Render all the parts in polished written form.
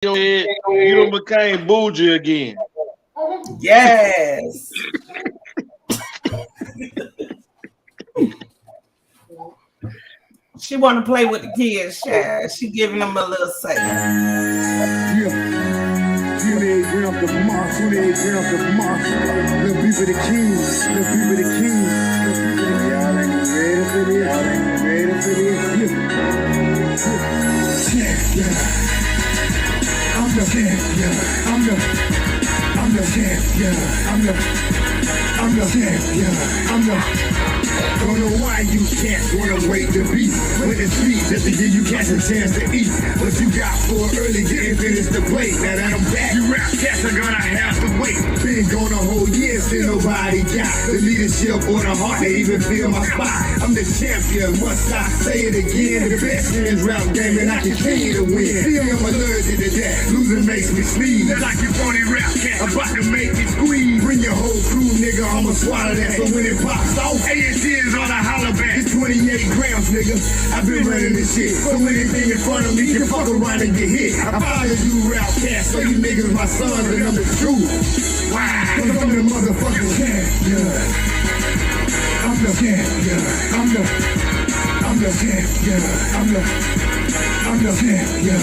your head, you done became bougie again. Yes. She want to play with the kids, child. She giving them a little say. Yeah. 28 grams of moss, 28 grams of moss. Little people the kings, little people the kings. Y'all ain't ready for this, y'all ain't ready for this. Yeah. I'm the champion, I'm the champion, I'm the champion, don't know why you can't wanna wait to beat. When it's sweet, just to give you cats a chance to eat. What you got for early, didn't finish the plate. Now that I'm back, you rap cats are gonna have to wait. Been gone a whole year, still nobody got the leadership or the heart to even feel my spot. I'm the champion, must I say it again? The best in this rap game, and I continue to win. See, I'm allergic to that, losing makes me sneeze. Like your phony rap cat, about to make me squeeze. Bring your whole crew, nigga, I'ma swallow that. So when it pops off, ATL is on a holler back. It's 28 grams, nigga. I've been running this shit. So anything in front of me can fuck around and get hit. I follow you, rap cat, so you niggas my sons, and I'm the truth. Wow, cause I'm the motherfucking champion. I'm the champion. I'm the champion. I'm the champion.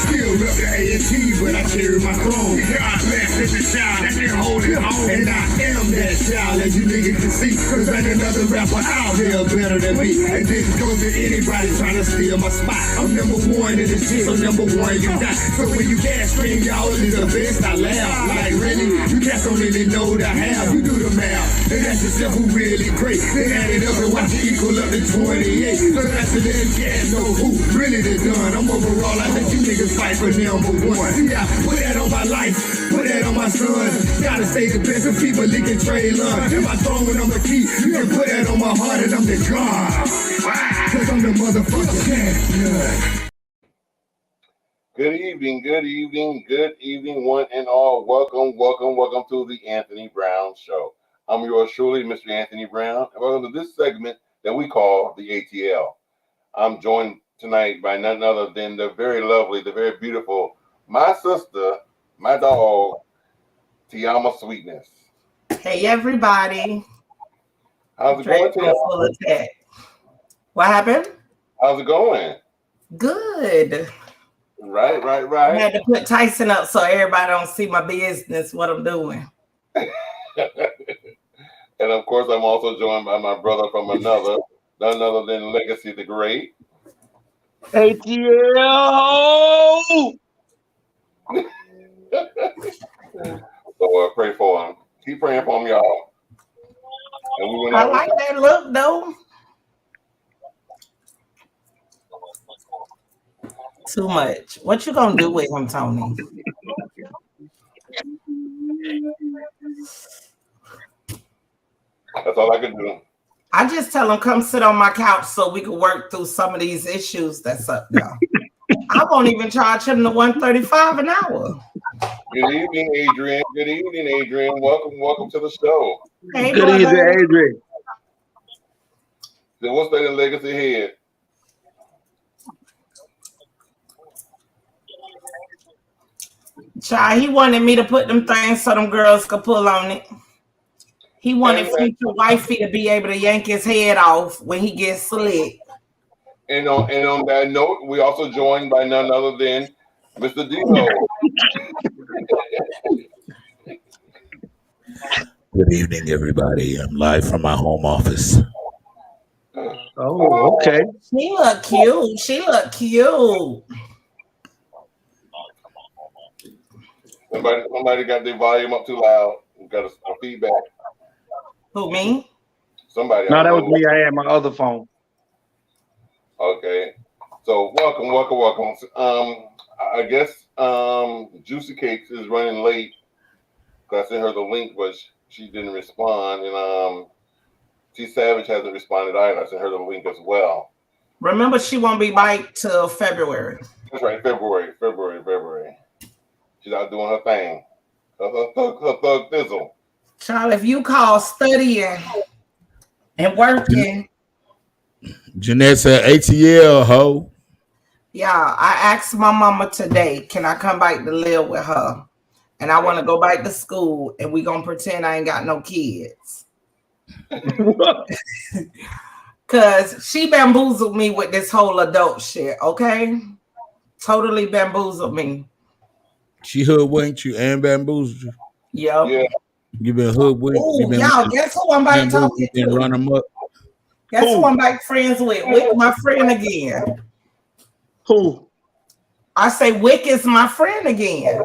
Still rep the AT, but I carry my throne. God bless every child that can hold it home. And I am that child, as you niggas can see. Cause ain't another rapper out here better than me. And this goes to anybody trying to steal my spot. I'm number one in this shit, so number one you die. So when you gas scream, y'all is the best, I laugh. Like really, you cats don't really know the how. You do the math, and that's yourself who really great. Then add it up and watch it equal up to 28. So that's the little gas, know who really the done. I'm overall, I let you niggas fight for number one. Yeah, put that on my life, put that on my son. Gotta stay the best of people licking trade love. And my throne and I'm the key. You can put that on my heart and I'm the God. Cause I'm the motherfucking champion. Good evening, one and all. Welcome to the Anthony Brown Show. I'm yours truly, Mr. Anthony Brown, and welcome to this segment that we call the ATL. I'm joined tonight by none other than the very lovely, the very beautiful, my sister, my dog, Tiama Sweetness. Hey, everybody. How's it going, Tiama? What happened? How's it going? Good. Right. I had to put Tyson up so everybody don't see my business, what I'm doing. And of course, I'm also joined by my brother from none other than Legacy the Great. ATL. So pray for him. Keep praying for him, y'all. And I like that look, though. Too much. What you gonna do with him, Tony? That's all I can do. I just tell him come sit on my couch so we can work through some of these issues that's up there. I won't even charge him the $135 an hour. Good evening, Adrian. Welcome to the show. Hey, Good evening, Adrian. Then what's that in Legacy head? Child, he wanted me to put them things so them girls could pull on it. He wanted future wifey to be able to yank his head off when he gets slick. And on that note, we also joined by none other than Mr. Dino. Good evening, everybody. I'm live from my home office. Oh, okay. She look cute. Somebody got their volume up too loud. We got a feedback. Who, me? Somebody. No, that was me. I had my other phone. Okay. So welcome. I guess Juicy Cakes is running late. I sent her the link, but she didn't respond. And T Savage hasn't responded either. I sent her the link as well. Remember, she won't be back till February. That's right, February. She's out doing her thing. Her thug thizzle. Child, if you call studying and working. Jeanette said ATL, ho. Yeah, I asked my mama today, can I come back to live with her? And I want to go back to school, and we gonna pretend I ain't got no kids. Cause she bamboozled me with this whole adult shit, okay? Totally bamboozled me. She hoodwinked you and bamboozled you. Yep. Yeah. You been hoodwinked. You Oh, been y'all, guess who I'm back talking and run to? them up. Guess who Who? I'm back friends with? Wick, my friend again. Who? I say Wick is my friend again.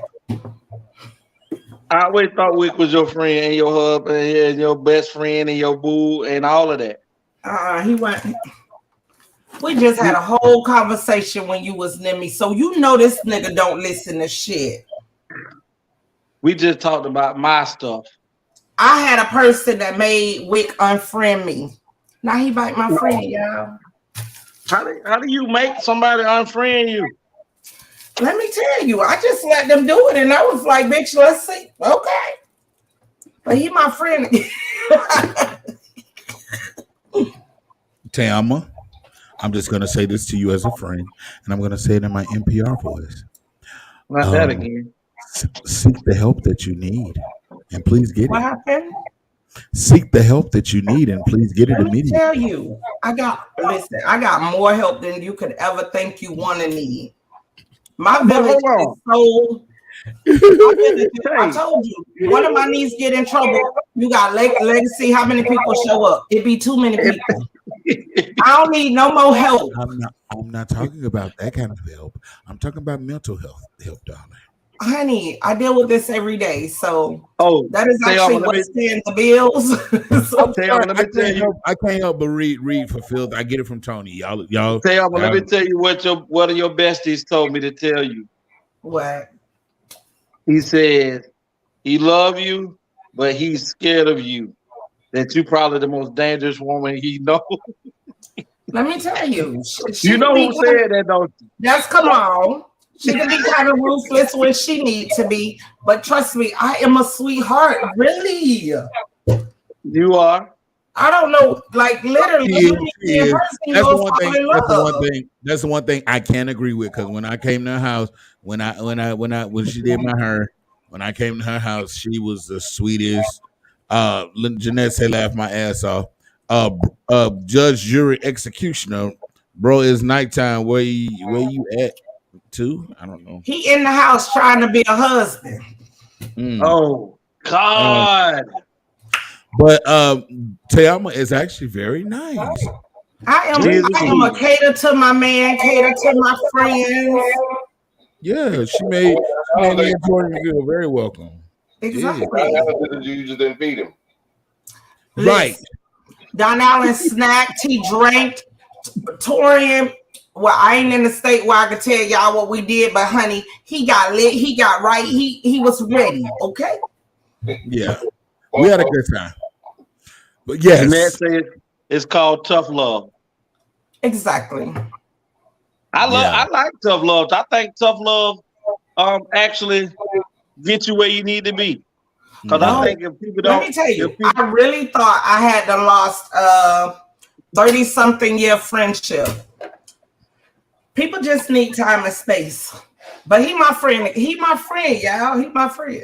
I always thought Wick was your friend and your husband and your best friend and your boo and all of that. He went. We just had a whole conversation when you was near me, so you know this nigga don't listen to shit. We just talked about my stuff. I had a person that made Wick unfriend me. Now he bite my friend, y'all. How do you make somebody unfriend you? Let me tell you, I just let them do it, and I was like, bitch, let's see. Okay. But he my friend. Tama, I'm just gonna say this to you as a friend, and I'm gonna say it in my NPR voice. Not that again. Seek the help that you need, and please get What it. happened? Seek the help that you need, and please get it Let me immediately. tell you, I got more help than you could ever think you want to need. My But village hold is so. I told you, one of my niece get in trouble. You got legacy. How many people show up? It be too many people. I don't need no more help. I'm not talking about that kind of help. I'm talking about mental health help, darling. Honey, I deal with this every day, so Oh, that is actually what's paying the bills. So let me tell you. I can't help but read for Phil. I get it from Tony. Y'all. Let me tell you what one of your besties told me to tell you. What? He said he love you, but he's scared of you. That you probably the most dangerous woman he knows. Let me tell you, You know who said that, don't you? That's come on. She can be kind of ruthless when she needs to be, but trust me, I am a sweetheart. Really, you are. I don't know, like literally. That's the one thing. That's the one thing I can't agree with. Because when I came to her house, when she did my hair, when I came to her house, she was the sweetest. Jeanette said, "Laugh my ass off." Judge, jury, executioner, bro. It's nighttime. Where you at? Too? I don't know. He in the house trying to be a husband. Oh God. But Tayama is actually very nice. I am a cater to my man, cater to my friends. Yeah, she made me and Jordan feel very welcome. Exactly. You just didn't feed him. Right. Don Allen snacked, he drank, Torian. Well, I ain't in the state where I can tell y'all what we did, but honey, he got lit, he got right, he was ready, okay? Yeah. We had a good time. But yes. It's called tough love. Exactly. I like tough love. I think tough love actually gets you where you need to be. Because I think if people don't, let me tell you, I really thought I had lost 30-something year friendship. People just need time and space. But he my friend. He my friend, y'all. He my friend.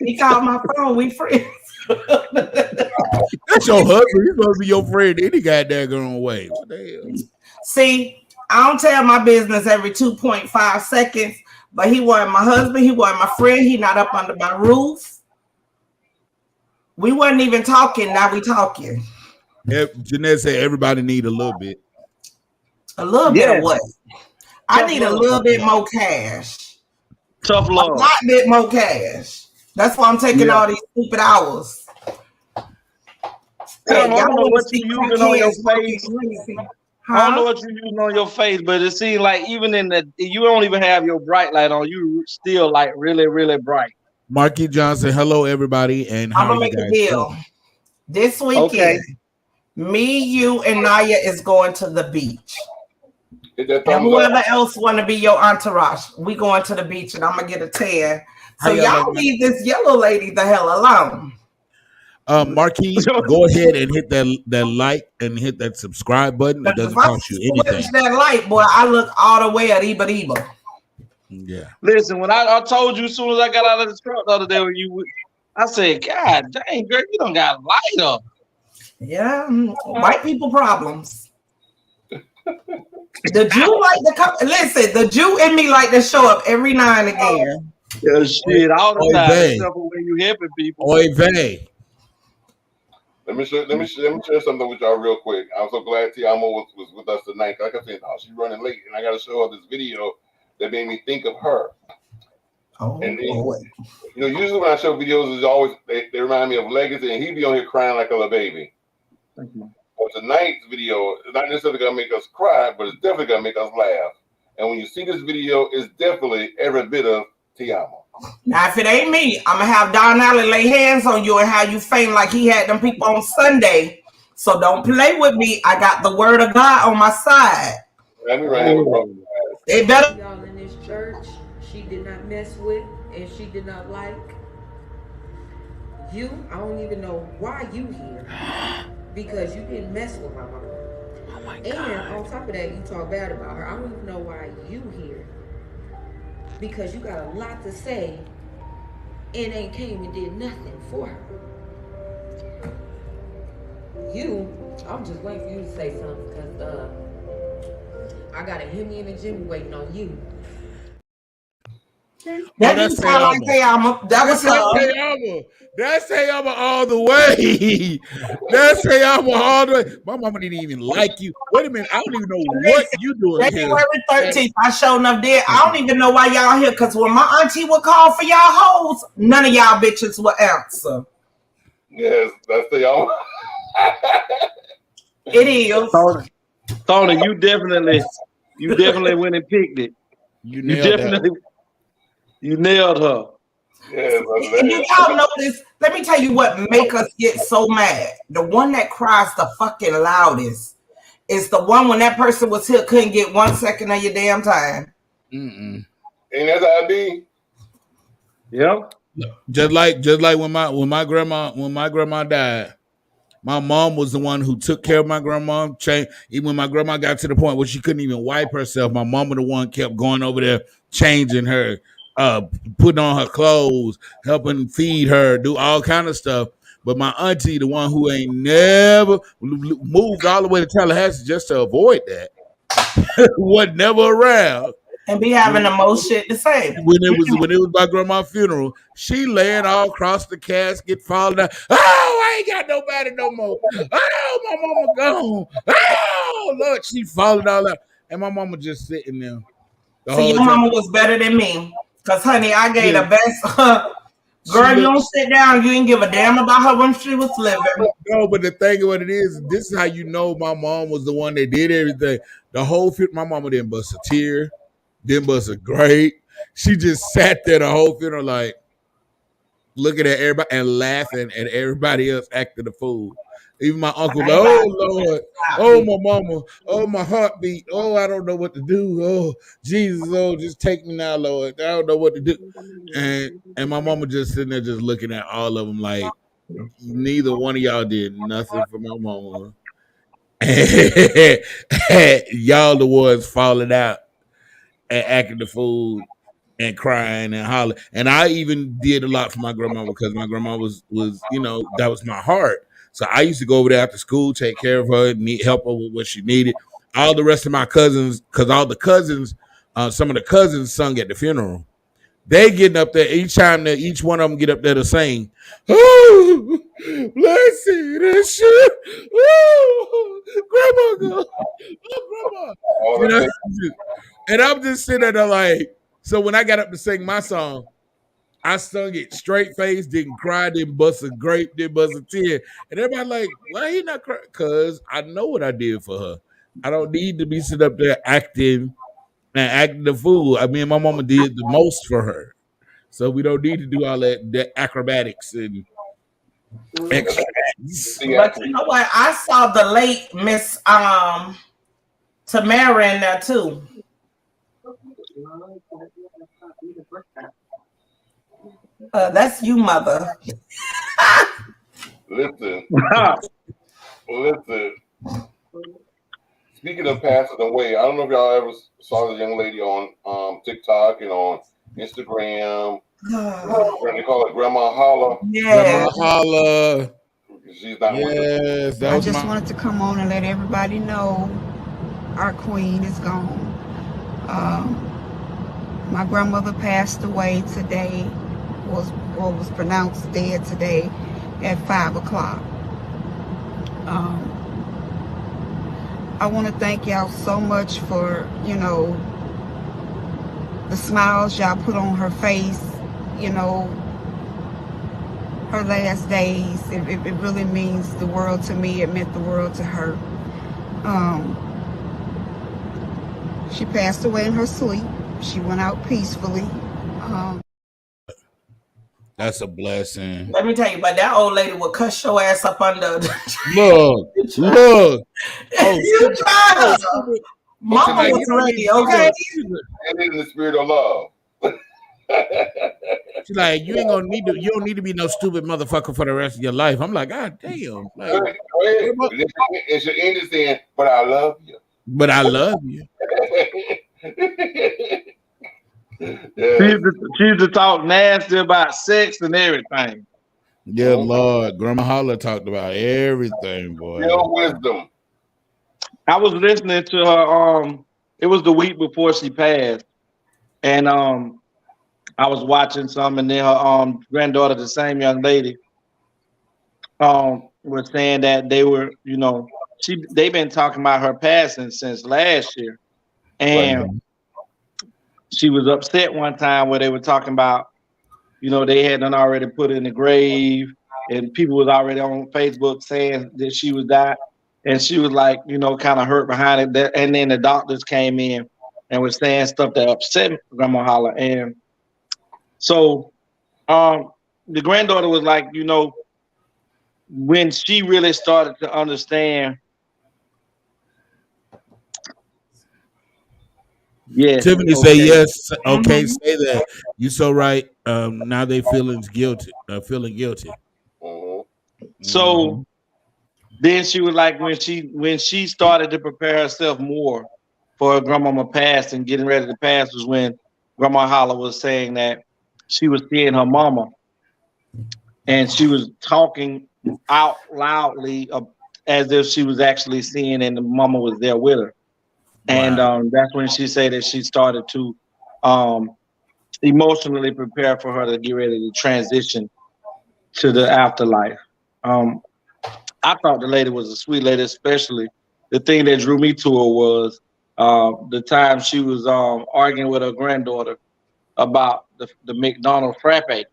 He called my phone. We friends. That's your husband. He's supposed to be your friend any goddamn way. What the hell? See, I don't tell my business every 2.5 seconds, but he wasn't my husband. He wasn't my friend. He not up under my roof. We wasn't even talking. Now we talking. Jeanette said everybody need a little bit. A little bit of what? I need a little bit more cash. Tough love. A lot bit more cash. That's why I'm taking all these stupid hours. I don't know what you're using on your face. I don't know what you're using on your face, but it seems like even you don't even have your bright light on. You still like really, really bright. Marky Johnson, hello everybody, and how I'm gonna make a deal. This weekend, me, you, and Naya is going to the beach. And whoever else want to be your entourage, we going to the beach, and I'm gonna get a tan. So y'all leave this yellow lady the hell alone. Marquise, go ahead and hit that like and hit that subscribe button. It doesn't cost you anything. That light, boy, I look all the way at Eba. Yeah. Listen, when I told you as soon as I got out of the truck the other day, I said, God dang, girl, you don't got a light up. Yeah, white people problems. The Jew like to come. Listen, the Jew in me like to show up every now and again. Yeah, shit, all the time. Except for when you helping people. Oy vey. Let me share something with y'all real quick. I'm so glad Tiamo was with us tonight. Like I said, oh, she's running late, and I got to show her this video that made me think of her. Oh, and then, usually when I show videos, it's always they remind me of Legacy, and he'd be on here crying like a little baby. Thank you. But tonight's video is not necessarily gonna make us cry, but it's definitely gonna make us laugh. And when you see this video, it's definitely every bit of Tiamo. Now, if it ain't me, I'm gonna have Don Allen lay hands on you and have you faint like he had them people on Sunday. So don't play with me. I got the word of God on my side. Let me right here. It better. Y'all in this church, she did not mess with and she did not like you. I don't even know why you here because you didn't mess with my mom. Oh my God. And on top of that, you talk bad about her. I don't even know why you here because you got a lot to say and ain't came and did nothing for her. I'm just waiting for you to say something because I got a Hemi and a Jimmy waiting on you. That didn't sound like Tayama. That was Tayama. That's Tayama all the way. That's Tayama all the way. My mama didn't even like you. Wait a minute. I don't even know what you doing here. January 13th, I sure enough did. I don't even know why y'all here, because when my auntie would call for y'all hoes, none of y'all bitches would answer. Yes, that's Tayama. It is. Tony, you definitely went and picked it. You nailed her. Yes, and y'all know this. Let me tell you what make us get so mad. The one that cries the fucking loudest is the one when that person was here couldn't get 1 second of your damn time. Mm-mm. Ain't that how I be? Yep. Just like when my grandma died. My mom was the one who took care of my grandma. Even when my grandma got to the point where she couldn't even wipe herself, my mom was the one kept going over there, changing her, putting on her clothes, helping feed her, do all kind of stuff. But my auntie, the one who ain't never moved all the way to Tallahassee just to avoid that, was never around. And be having the most shit to say. When it was my grandma's funeral, she laying all across the casket, falling down. Oh, I ain't got nobody no more. Oh, my mama gone. Oh, Lord, she falling all out. And my mama just sitting there. So your mama was better than me. Because, honey, I gave the best. Girl, you don't sit down. You didn't give a damn about her when she was living. No, but the thing of what it is, this is how you know my mom was the one that did everything. The whole funeral, my mama didn't bust a tear. Didn't bust a great. She just sat there the whole funeral like looking at everybody and laughing at everybody else acting a fool. Even my uncle, oh Lord, oh my mama, oh my heartbeat, oh I don't know what to do, oh Jesus, oh just take me now, Lord, I don't know what to do. And my mama just sitting there just looking at all of them like neither one of y'all did nothing for my mama. Y'all the ones falling out and acting the fool and crying and hollering. And I even did a lot for my grandma because my grandma was that was my heart. So I used to go over there after school, take care of her, help her with what she needed. All the rest of my cousins, because all the cousins, some of the cousins sung at the funeral. They getting up there each time that each one of them get up there to sing. Oh, blessed assurance. Oh, grandma go. Oh, grandma. And I'm just sitting there like, so when I got up to sing my song, I sung it straight face, didn't cry, didn't bust a grape, didn't bust a tear. And everybody like, why he not crying? Because I know what I did for her. I don't need to be sitting up there acting the fool. I mean, my mama did the most for her. So we don't need to do all that acrobatics and extra. But you know what? I saw the late Miss Tamara in there too. That's you, mother. Listen. Speaking of passing away, I don't know if y'all ever saw the young lady on TikTok and on Instagram. They call it Grandma Holla. Yeah. Grandma Holla. She's not with us. I just wanted to come on and let everybody know our queen is gone. My grandmother passed away today, was pronounced dead today at 5 o'clock. I want to thank y'all so much for, the smiles y'all put on her face, her last days. It really means the world to me. It meant the world to her. She passed away in her sleep. She went out peacefully. That's a blessing. Let me tell you, but that old lady would cuss your ass up under. Look. Oh, you try her. Mama was ready, okay? And in the spirit of love. She's like, you don't need to be no stupid motherfucker for the rest of your life. I'm like, God damn. Like, it should end it saying, but I love you. But I love you. She used to talk nasty about sex and everything. Yeah, Lord. Grandma Holla talked about everything, boy. Real wisdom. I was listening to her. It was the week before she passed, and I was watching some, and then her granddaughter, the same young lady, was saying that they were, they've been talking about her passing since last year, and she was upset one time where they were talking about, they hadn't already put her in the grave, and people was already on Facebook saying that she was died. And she was like, kind of hurt behind it. And then the doctors came in and was saying stuff that upset Grandma Holla. And so the granddaughter was like, when she really started to understand. Yes. Tiffany say yes. Okay, say that. You so right. Now they feeling guilty. So then she was like, when she started to prepare herself more for her grandmama pass and getting ready to pass was when Grandma Holla was saying that she was seeing her mama and she was talking out loudly as if she was actually seeing and the mama was there with her. And that's when she said that she started to emotionally prepare for her to get ready to transition to the afterlife. I thought the lady was a sweet lady, especially the thing that drew me to her was the time she was arguing with her granddaughter about the McDonald's frappe.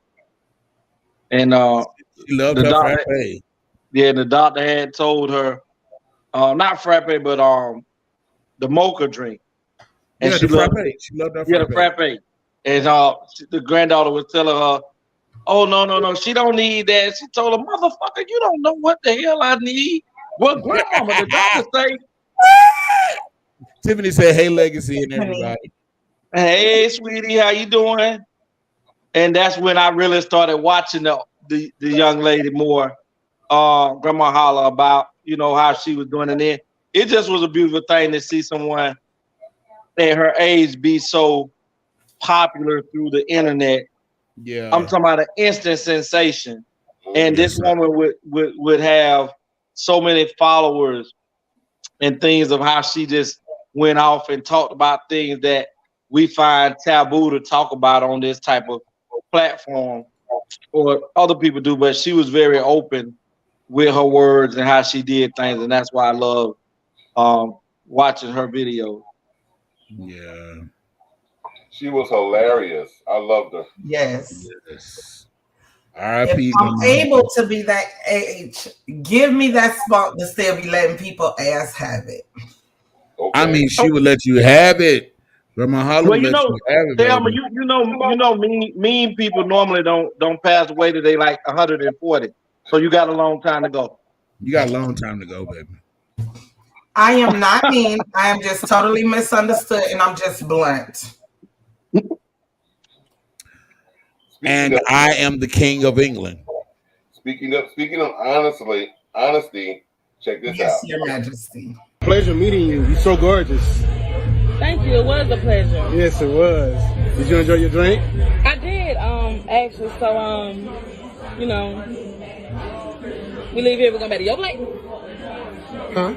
And she loved her frappe. Yeah, the doctor had told her, not frappe, but the mocha drink. And she loved it. She loved her frappe. Yeah, the frappe. And the granddaughter was telling her, oh, no, she don't need that. She told her, motherfucker, you don't know what the hell I need. What grandmama, the doctor say? Tiffany said, hey, Legacy and everybody. Hey, sweetie, how you doing? And that's when I really started watching the young lady more, Grandma Holla, about, how she was doing. And then it just was a beautiful thing to see someone at her age be so popular through the internet. Yeah, I'm talking about an instant sensation, and this woman would have so many followers and things of how she just went off and talked about things that we find taboo to talk about on this type of platform, or other people do. But she was very open with her words and how she did things, and that's why I love watching her videos. Yeah. She was hilarious. I loved her. Yes. R.I.P. If I'm able to be that age, give me that spot to still be letting people ass have it. Okay. I mean, she would let you have it. Grandma Holla would let you have it. Thelma, mean people normally don't pass away till they like 140. So you got a long time to go. You got a long time to go, baby. I am not mean. I am just totally misunderstood, and I'm just blunt. And I am the king of England. Speaking of honesty, check this Yes, out. Your Majesty. Pleasure meeting you. You're so gorgeous. Thank you. It was a pleasure. Yes, it was. Did you enjoy your drink? I did, actually. So, you know, we leave here. We're going back to your place. Huh?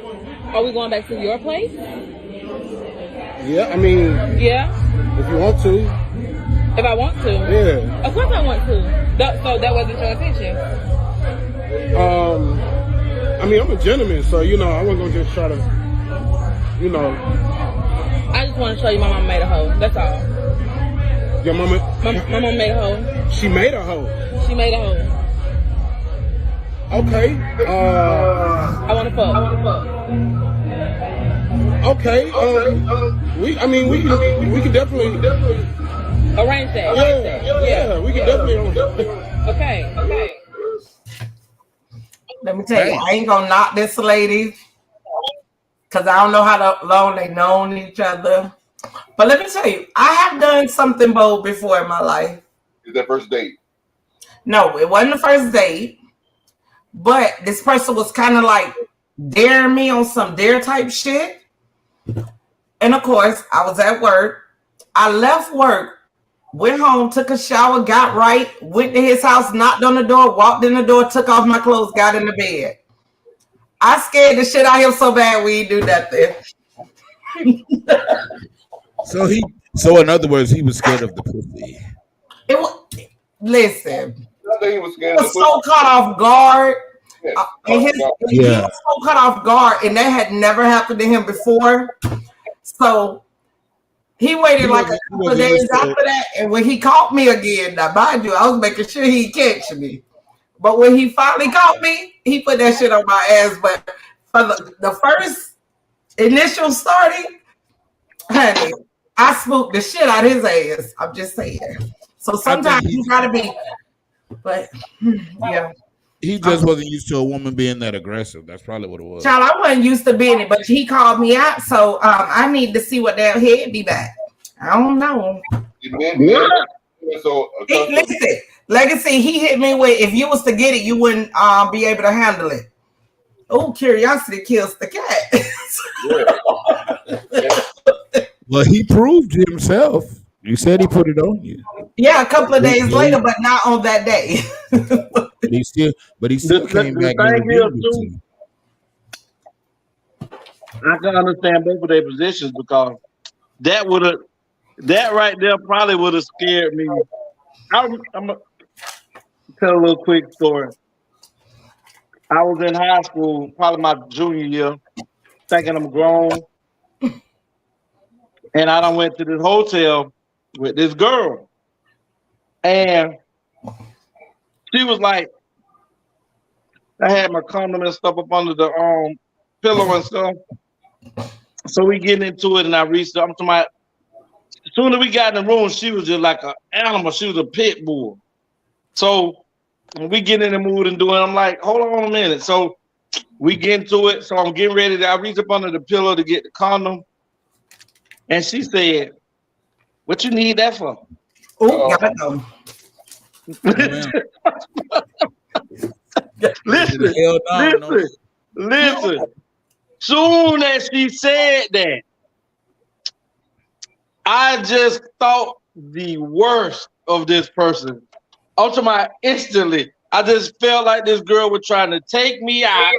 Are we going back to your place? Yeah, I mean. Yeah. If you want to. If I want to. Yeah. Of course I want to. So that wasn't your intention. I mean, I'm a gentleman, so I wasn't gonna just try to, I just want to show you my mama made a hoe. That's all. Your mama? My mama made a hoe. She made a hoe. She made a hoe. Okay. I want to fuck. Okay. We can definitely arrange that. Yeah. We can definitely. Okay. Let me tell you, I ain't gonna knock this lady because I don't know how long they known each other. But let me tell you, I have done something bold before in my life. Is that first date? No, it wasn't the first date. But this person was kind of like daring me on some dare type shit. And of course, I was at work. I left work, went home, took a shower, got right, went to his house, knocked on the door, walked in the door, took off my clothes, got in the bed. I scared the shit out of him so bad we didn't do nothing. So in other words, he was scared of the pussy. Listen. He was so caught off guard. He was so caught off guard, and that had never happened to him before. So he waited like a couple of days after that, and when he caught me again, now mind you, I was making sure he'd catch me. But when he finally caught me, he put that shit on my ass. But for the first initial starting, honey, I spooked the shit out of his ass. I'm just saying. So sometimes you gotta be. But yeah, he just wasn't used to a woman being that aggressive. That's probably what it was. Child, I wasn't used to being it, but he called me out, so I need to see what that head be back. I don't know. Listen, Legacy, he hit me with, if you was to get it, you wouldn't be able to handle it. Oh, curiosity kills the cat. Well, he proved himself. You said he put it on you. Yeah, a couple of days later, but not on that day. But he still came back. I can understand both of their positions because that right there probably would have scared me. I'm gonna tell a little quick story. I was in high school, probably my junior year, thinking I'm grown, and I done went to this hotel with this girl, and she was like, I had my condom and stuff up under the pillow and stuff. So we getting into it, and I reached up to my. As soon as we got in the room, she was just like an animal. She was a pit bull. So when we get in the mood and doing, I'm like, hold on a minute. So we get into it. So I'm getting ready. I reach up under the pillow to get the condom, and she said, "What you need that for?" Oh, gotta go. Listen. Soon as she said that, I just thought the worst of this person. Instantly, I just felt like this girl was trying to take me out.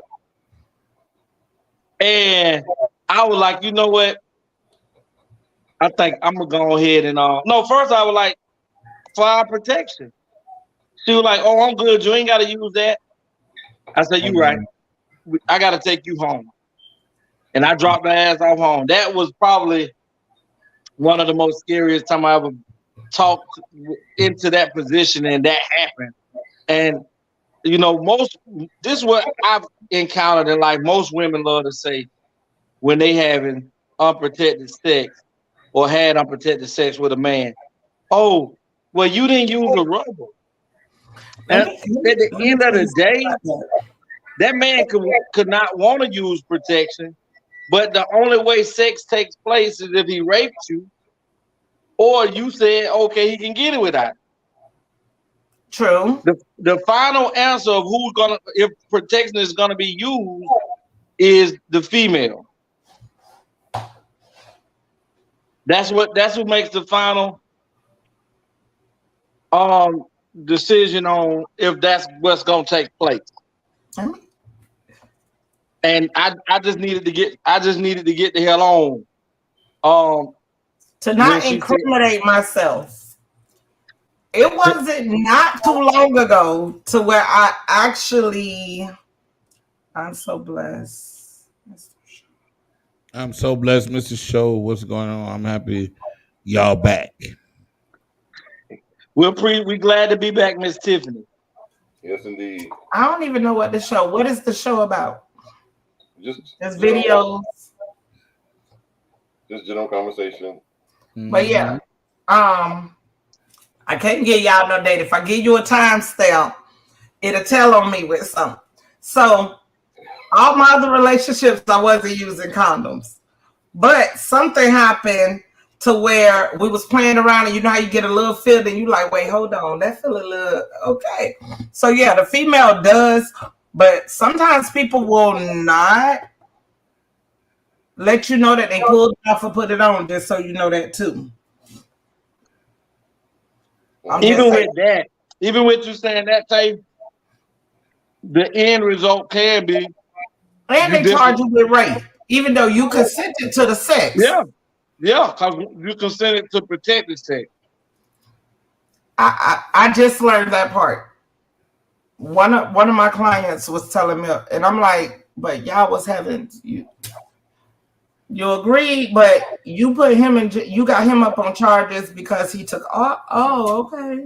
And I was like, you know what? I think I'm going to go ahead and no, first I was like, fire protection. She was like, oh, I'm good. You ain't got to use that. I said, you right. I got to take you home. And I dropped my ass off home. That was probably one of the most scariest time I ever talked into that position, and that happened. And, this is what I've encountered in life. Most women love to say when they having unprotected sex or had unprotected sex with a man, oh, well, you didn't use a rubber. And at the end of the day, that man could not want to use protection, but the only way sex takes place is if he raped you, or you said, okay, he can get it without it. True. The final answer of who's gonna if protection is gonna be used is the female. That's what makes the final decision on if that's what's gonna take place. And I just needed to get the hell on. To not incriminate myself. It wasn't not too long ago to where I'm so blessed. I'm so blessed, Mr. Show. What's going on? I'm happy y'all back. We're glad to be back, Miss Tiffany. Yes, indeed. I don't even know what is the show about? Just videos. Just general conversation. But yeah, I can't give y'all no date. If I give you a time stamp, it'll tell on me with something. So all my other relationships, I wasn't using condoms. But something happened to where we was playing around, and you know how you get a little feel, and you like, wait, hold on, that feel a little okay. So yeah, the female does, but sometimes people will not let you know that they pulled it off or put it on, just so you know that too. Even with you saying that, Tay, the end result can be. And they charge you with rape, even though you consented to the sex. Yeah, because you consented to protected sex. I just learned that part. One of my clients was telling me, and I'm like, but y'all was having you agreed, but you put him in, you got him up on charges because he took. Oh, okay,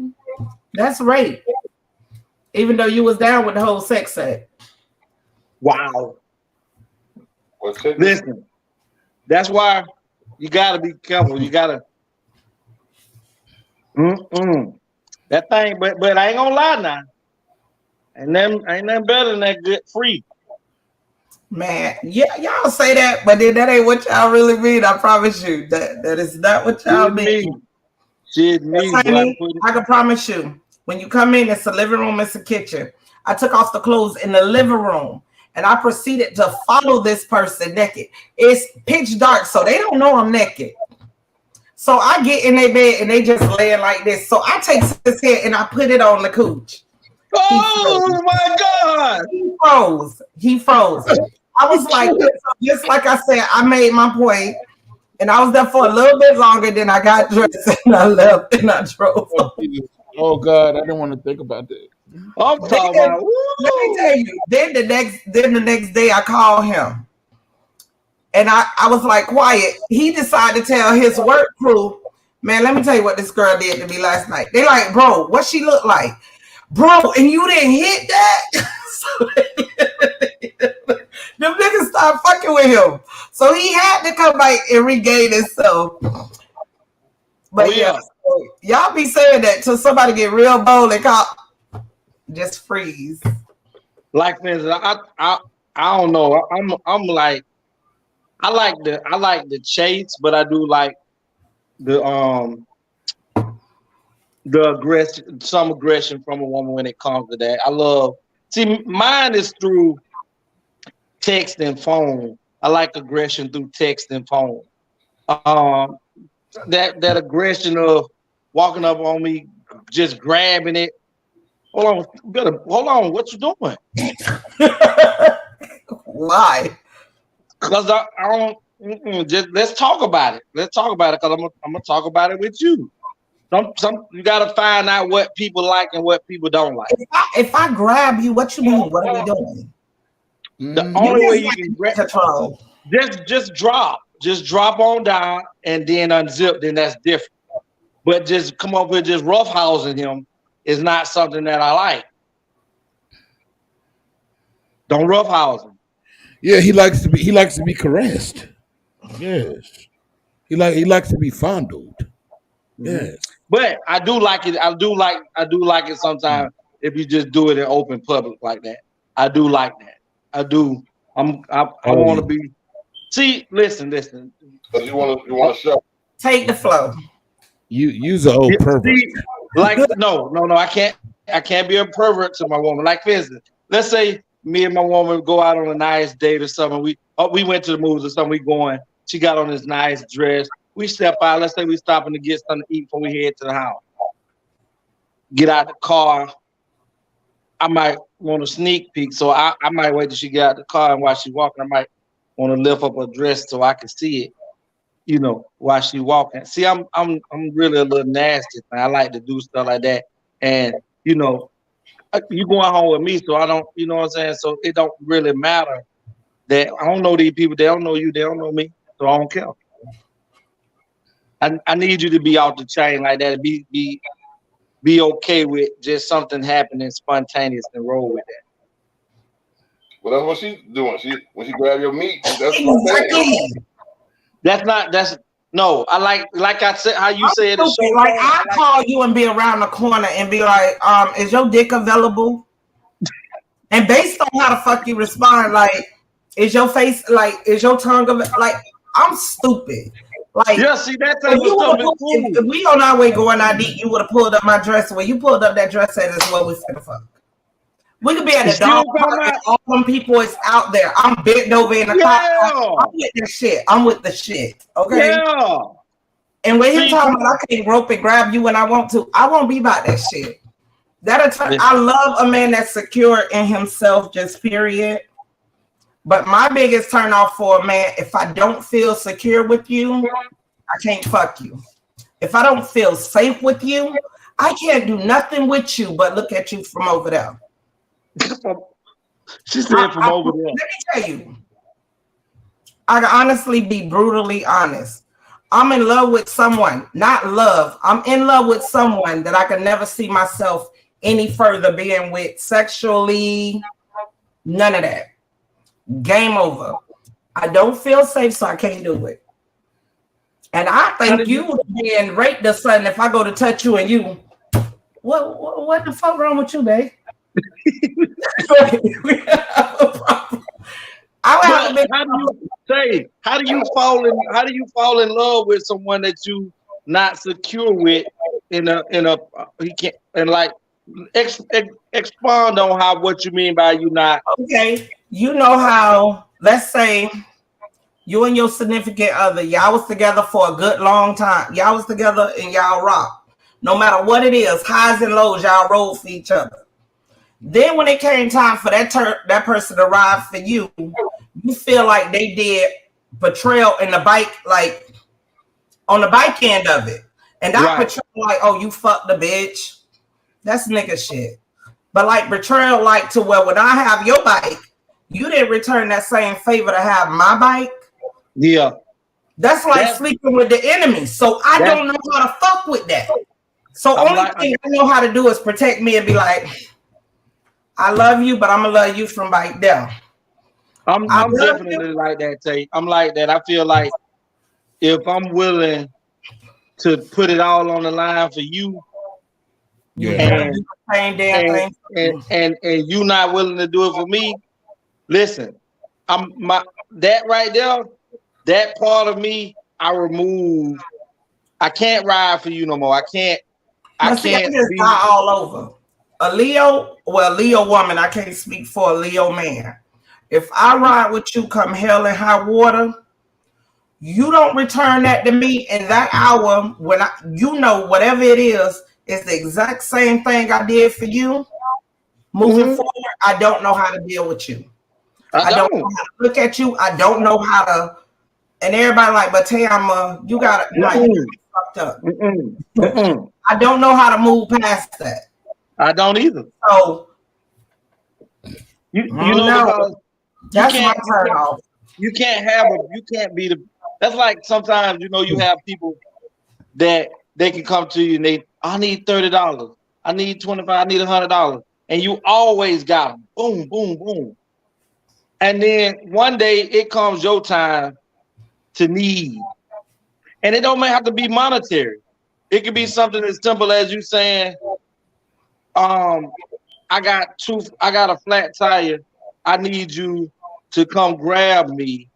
that's rape. Even though you was down with the whole sex act. Wow. Listen, that's why you got to be careful. You got to. That thing, but I ain't gonna lie now. Ain't nothing better than that good free. Man, yeah, y'all say that, but then that ain't what y'all really mean. I promise you that is not what y'all mean. Shit, me, honey, I can promise you. When you come in, it's a living room, it's a kitchen. I took off the clothes in the living room, and I proceeded to follow this person naked. It's pitch dark, so they don't know I'm naked. So I get in their bed, and they just laying like this. So I take his head, and I put it on the cooch. Oh, my God. He froze. I was like, just like I said, I made my point, and I was there for a little bit longer. Then I got dressed, and I left, and I drove. Oh God, I didn't want to think about that. I'm talking about. Let me tell you. Then the next day, I called him, and I was like, quiet. He decided to tell his work crew, man, let me tell you what this girl did to me last night. They like, bro, what she look like, bro, and you didn't hit that. So them niggas started fucking with him, so he had to come back and regain himself. But yeah, so y'all be saying that till somebody get real bold and call, just freeze. Like I don't know. I'm like, I like the chase, but I do like the some aggression from a woman when it comes to that. Mine is through text and phone. I like aggression through text and phone. That aggression of walking up on me, just grabbing it. Hold on, what you doing? Why? Because I don't. Just let's talk about it. Let's talk about it because I'm gonna talk about it with you. Some you gotta find out what people like and what people don't like. If I grab you, what you mean? What are we doing? The only way you can grab, just drop on down and then unzip. Then that's different. But just come up with just roughhousing him is not something that I like. Don't roughhouse him. Yeah, he likes to be caressed. Yes, he likes to be fondled. Yes, but I do like it. I do like it sometimes if you just do it in open public like that. I do like that. I do. I want to be. See, listen. Because you want to show. Take the flow. You's an old pervert. See, like no. I can't be a pervert to my woman. Like for instance, let's say me and my woman go out on a nice date or something. We went to the movies or something. We going. She got on this nice dress. We step out. Let's say we stopping to get something to eat before we head to the house. Get out the car. I might want a sneak peek, so I might wait till she get out the car, and while she walking, I might want to lift up her dress so I can see it. You know, while she walking. See, I'm really a little nasty. I like to do stuff like that, and you know, you going home with me, so I don't. You know what I'm saying? So it don't really matter that I don't know these people. They don't know you. They don't know me, so I don't care. I need you to be off the chain like that. Be okay with just something happening spontaneous and roll with that. Well, that's what she's doing. When she grab your meat, that's no. I like I said how you said it. Like I call you and be around the corner and be like, is your dick available? And based on how the fuck you respond, like, is your face like, is your tongue like? I'm stupid. Like, yeah, see that type of stuff is cool. If we on our way going out eat, you would have pulled up my dress. When you pulled up that dress, said is what we finna fuck. We could be at a dog park and all them people is out there. I'm bent over in the car. I'm with the shit. I'm with the shit. Okay. Yeah. And when he talking about I can't rope and grab you when I want to, I won't be about that shit. I love a man that's secure in himself, just period. But my biggest turn off for a man, if I don't feel secure with you, I can't fuck you. If I don't feel safe with you, I can't do nothing with you but look at you from over there. She said from over there. Let me tell you, I can honestly be brutally honest. I'm in love with someone, not love. I'm in love with someone that I can never see myself any further being with sexually, none of that. Game over. I don't feel safe, so I can't do it. And I think you being raped or something if I go to touch you and you, what the fuck wrong with you, babe? How do you fall in love with someone that you not secure with he can't and like expand on what you mean by you not okay. You know how, let's say you and your significant other, y'all was together for a good long time. Y'all was together and y'all rock. No matter what it is, highs and lows, y'all roll for each other. Then when it came time for that person to ride for you, you feel like they did betrayal in the bike, like on the bike end of it. And that betrayal, like, oh, you fucked the bitch. That's nigga shit. But like betrayal, like to where when I have your bike, you didn't return that same favor to have my bike. Yeah. That's like sleeping with the enemy. So I don't know how to fuck with that. So only thing I know how to do is protect me and be like, I love you, but I'm gonna love you from right there. I'm definitely like that, Tate. I'm like that. I feel like if I'm willing to put it all on the line for you, and you not willing to do it for me, listen, that right there, that part of me, I remove. I can't ride for you no more. I can't just be all over. A Leo woman, I can't speak for a Leo man. If I ride with you come hell and high water, you don't return that to me in that hour when whatever it is the exact same thing I did for you. Moving forward, I don't know how to deal with you. I don't know how to look at you. I don't know how to. And everybody like, but Tayama, you got to fucked up. I don't know how to move past that. I don't either. So you know that's my turn off. You can't be the. That's like sometimes you have people that they can come to you and I need $30, I need $25, I need $100, and you always got them. Boom, boom, boom. And then one day it comes your time to need, and it don't have to be monetary. It could be something as simple as you saying, I got a flat tire. I need you to come grab me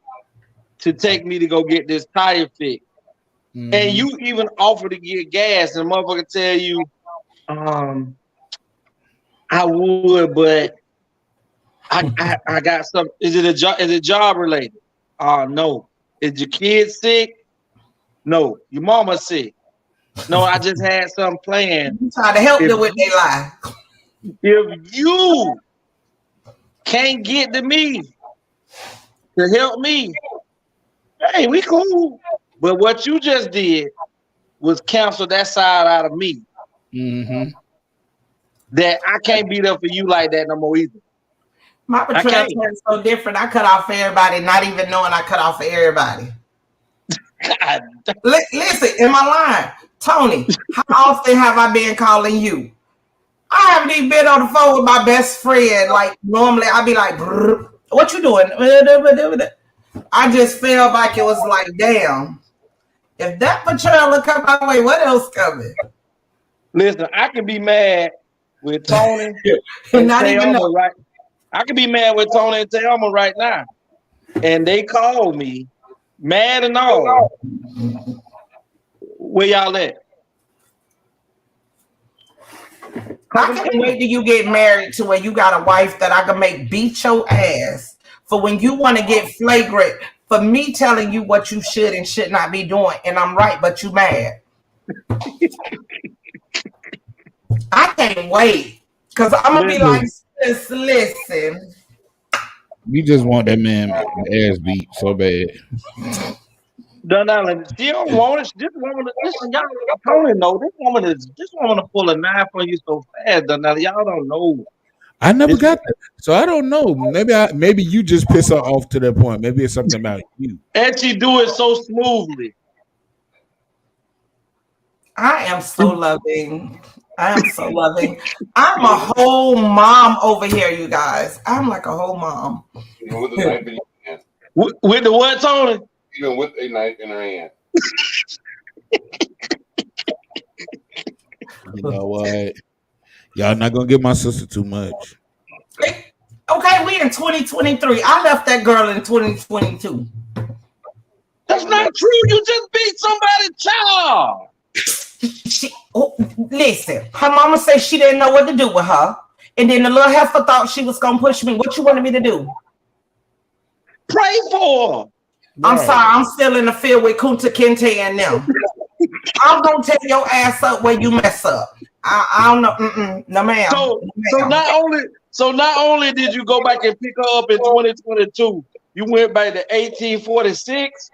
to take me to go get this tire fixed. Mm-hmm. And you even offer to get gas, and the motherfucker tell you, I would, but I got some. Is it a job? Is it job related? No. Is your kid sick? No. Your mama sick? No. I just had some planned. You try to help them with their life. If you can't get to me to help me, hey, we cool. But what you just did was cancel that side out of me. Mm-hmm. That I can't be there for you like that no more either. My betrayal is so different. I cut off for everybody, not even knowing I cut off for everybody. God. Listen, am I lying? Tony, how often have I been calling you? I haven't even been on the phone with my best friend. Like normally I'd be like, what you doing? I just felt like it was like, damn, if that betrayal will come my way, what else coming? Listen, I can be mad with Tony and not even Thelma, right? I can be mad with Tony and Thelma right now. And they called me, mad and all. Where y'all at? I can't wait till you get married to where you got a wife that I can make beat your ass for when you want to get flagrant for me telling you what you should and should not be doing. And I'm right, but you mad. I can't wait. Because I'm going to be like, listen. You just want that man ass beat so bad. Donald, she don't want it. This woman, listen, y'all don't know. This woman to pull a knife on you so fast, Donald. Y'all don't know. I never got that, so I don't know. Maybe you just piss her off to that point. Maybe it's something about you. And she do it so smoothly. I am so loving. I am so loving. I'm a whole mom over here, you guys. I'm like a whole mom. With the knife in your hand. With the what, Tony? Even with a knife in her hand. You know what? Y'all not gonna give my sister too much. Okay, we in 2023. I left that girl in 2022. That's not true. You just beat somebody's child. Listen, her mama said she didn't know what to do with her. And then the little heifer thought she was gonna push me. What you wanted me to do? Pray for her. I'm sorry, I'm still in the field with Kunta Kinte and them. I'm gonna tear your ass up where you mess up. I don't know. No, ma'am. So not only did you go back and pick her up in 2022, you went back to 1846.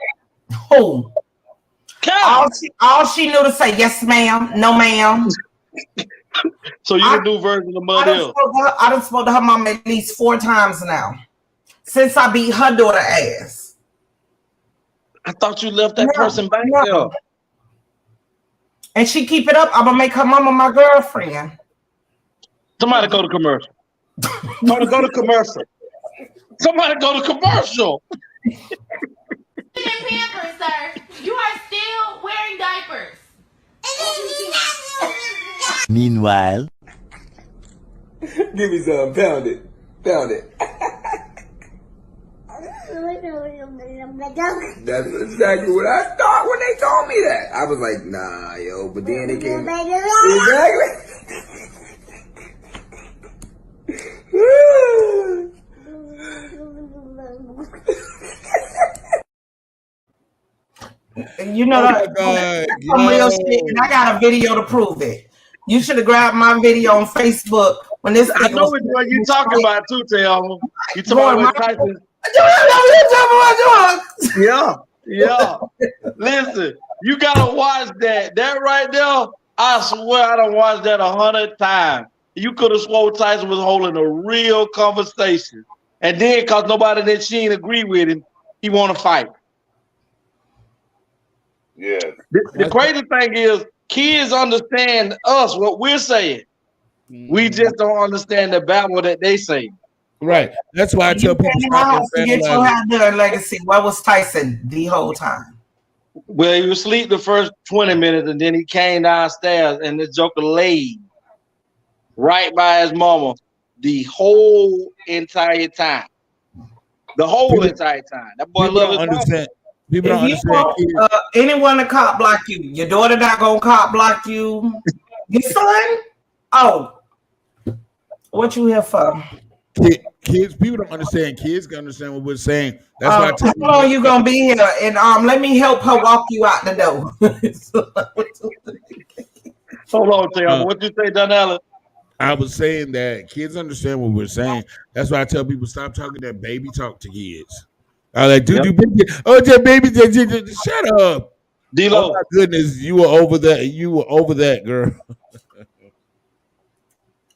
Who? All she knew to say, yes, ma'am, no, ma'am. So you a new version of Mother Hill. I done spoke to her mom at least 4 times now since I beat her daughter ass. I thought you left that person back there. And she keep it up. I'm gonna make her mama my girlfriend. Somebody go to commercial. Somebody go to commercial. Somebody go to commercial. Pampers, sir. You are still wearing diapers. Meanwhile, give me some. Pound it. Pound it. That's exactly what I thought when they told me that. I was like, nah, yo. But then they came. Exactly. You know that's some real shit, and I got a video to prove it. You should have grabbed my video on Facebook when this. I know which one you talking about too, Thelma. You talking about Tyson? Yeah. Listen, you gotta watch that. That right there, I swear I done watched that 100 times. You could have swore Tyson was holding a real conversation. And then cause nobody that she ain't agree with him, he wanna fight. Yeah. The crazy thing is kids understand us, what we're saying. We just don't understand the babble that they say. Right. That's why I tell people to get your hat done legacy. Where was Tyson the whole time? Well, he was asleep the first 20 minutes, and then he came downstairs, and the joker laid right by his mama the whole entire time. The whole entire time. That boy loves his mama. People don't understand. Anyone to cop block you. Your daughter not gonna cop block you. Your son? Oh. What you here for? Kids, people don't understand. Kids can understand what we're saying. That's why I tell how long you gonna be here? And let me help her walk you out the door. Hold on, Tim. What you say, Donnella? I was saying that kids understand what we're saying. That's why I tell people stop talking that baby talk to kids. I like, dude, you baby, just baby, shut up. D-Lo. Oh my goodness, you were over that. You were over that, girl.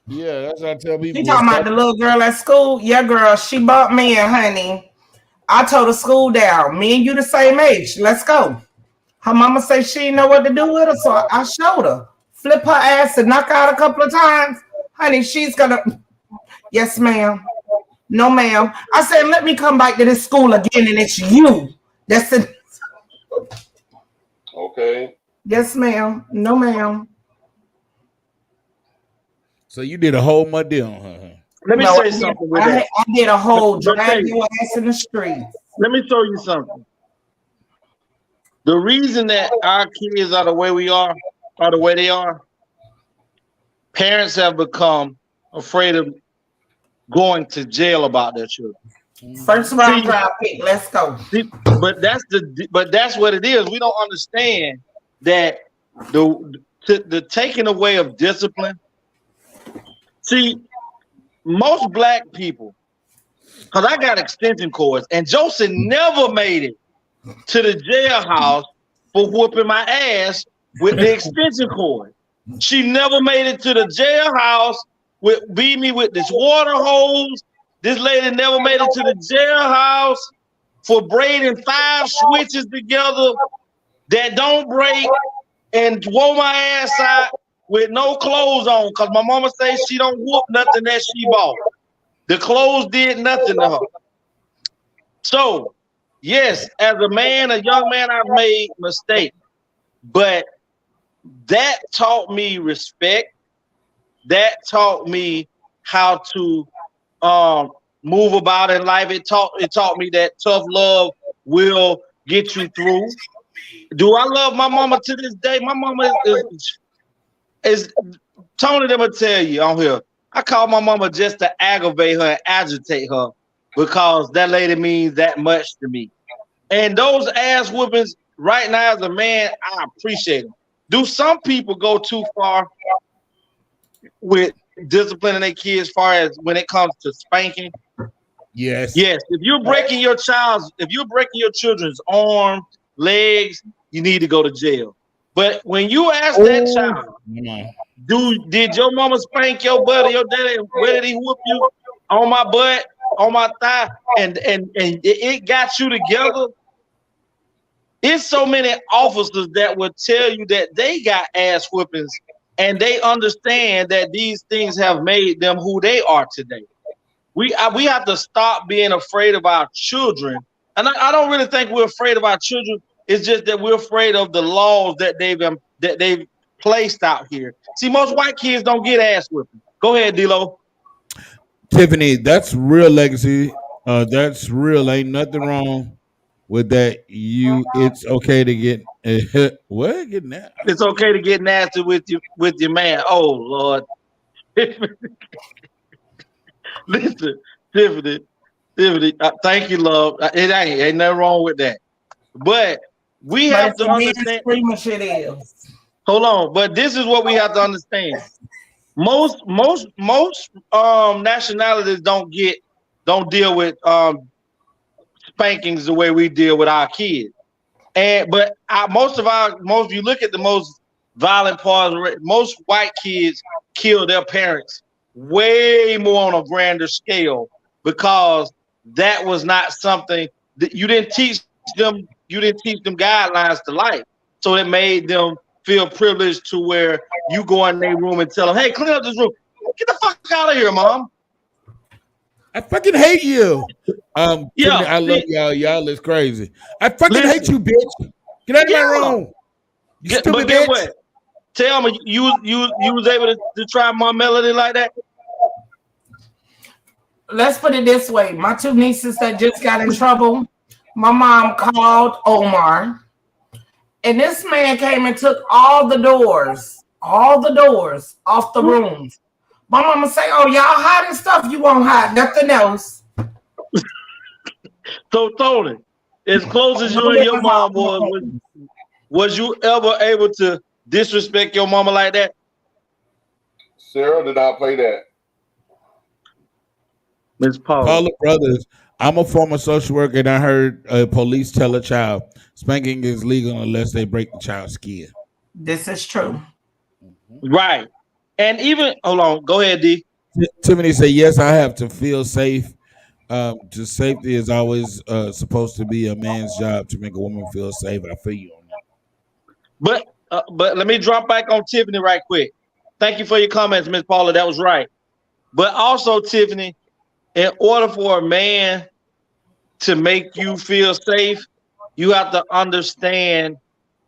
Yeah, that's what I tell people. You talking about the little girl at school? Yeah, girl, she bought me in, honey. I told her school down. Me and you the same age. Let's go. Her mama say she didn't know what to do with her, so I showed her. Flip her ass and knock out a couple of times. Honey, she's gonna. Yes, ma'am. No, ma'am. I said, let me come back to this school again, and it's you. That's it. Okay. Yes, ma'am. No, ma'am. So you did a whole muddy on her. Let me say something with that. I did a whole drag your ass in the street. Let me show you something. The reason that our kids are the way we are the way they are, parents have become afraid of going to jail about their children. First round drive pick, let's go. But that's what it is. We don't understand that the taking away of discipline. See, most black people, because I got extension cords, and Joseph never made it to the jailhouse for whooping my ass with the extension cord. She never made it to the jailhouse with beat me with this water hose. This lady never made it to the jailhouse for braiding 5 switches together that don't break and wore my ass out with no clothes on, because my mama says she don't whoop nothing that she bought. The clothes did nothing to her. So, yes, as a man, a young man, I've made mistakes, but that taught me respect. That taught me how to move about in life. It taught me that tough love will get you through. Do I love my mama to this day? My mama is Tony, let me tell you on here. I call my mama just to aggravate her and agitate her because that lady means that much to me. And those ass whoopings right now as a man, I appreciate them. Do some people go too far with disciplining their kids as far as when it comes to spanking? Yes. Yes. If you're breaking your children's arms, legs, you need to go to jail. But when you ask that child, did your mama spank your butt or your daddy? Where did he whoop you? On my butt, on my thigh, and it got you together. It's so many officers that will tell you that they got ass whoopings and they understand that these things have made them who they are today. We have to stop being afraid of our children. And I don't really think we're afraid of our children. It's just that we're afraid of the laws that they've placed out here. See, most white kids don't get ass whipping. Go ahead, D-Lo. Tiffany, that's real legacy. That's real. Ain't nothing wrong with that. It's okay to get what? Get nasty. It's okay to get nasty with your man. Oh Lord. Listen, Tiffany, thank you, love. It ain't nothing wrong with that. But we have to understand. Shit is. Hold on, but this is what we have to understand. Most nationalities don't deal with spankings the way we deal with our kids. But most you look at the most violent parts, most white kids kill their parents way more on a grander scale because that was not something that you didn't teach them. You didn't teach them guidelines to life, so it made them feel privileged to where you go in their room and tell them, "Hey, clean up this room. Get the fuck out of here, mom. I fucking hate you." Yeah, I love y'all. Y'all is crazy. I fucking hate you, bitch. Get out of my room. You stupid but bitch. What? Tell me, you was able to try my melody like that? Let's put it this way. My 2 nieces that just got in trouble, my mom called Omar, and this man came and took all the doors off the rooms. My mama say, "Oh, y'all hiding stuff you won't hide, nothing else." So Tony, as close as you and your mom was you ever able to disrespect your mama like that? Sarah did not play that. Miss Paula Brothers, I'm a former social worker, and I heard police tell a child spanking is legal unless they break the child's skin. This is true. Right. And even, hold on, go ahead, D. Tiffany said, yes, I have to feel safe. Safety is always supposed to be a man's job to make a woman feel safe. I feel you on that. But let me drop back on Tiffany right quick. Thank you for your comments, Miss Paula. That was right. But also, Tiffany, in order for a man to make you feel safe, you have to understand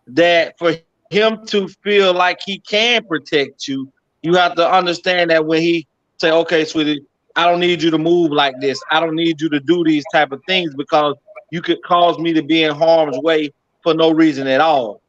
that for him to feel like he can protect you, you have to understand that when he say, okay, sweetie, I don't need you to move like this. I don't need you to do these type of things because you could cause me to be in harm's way for no reason at all.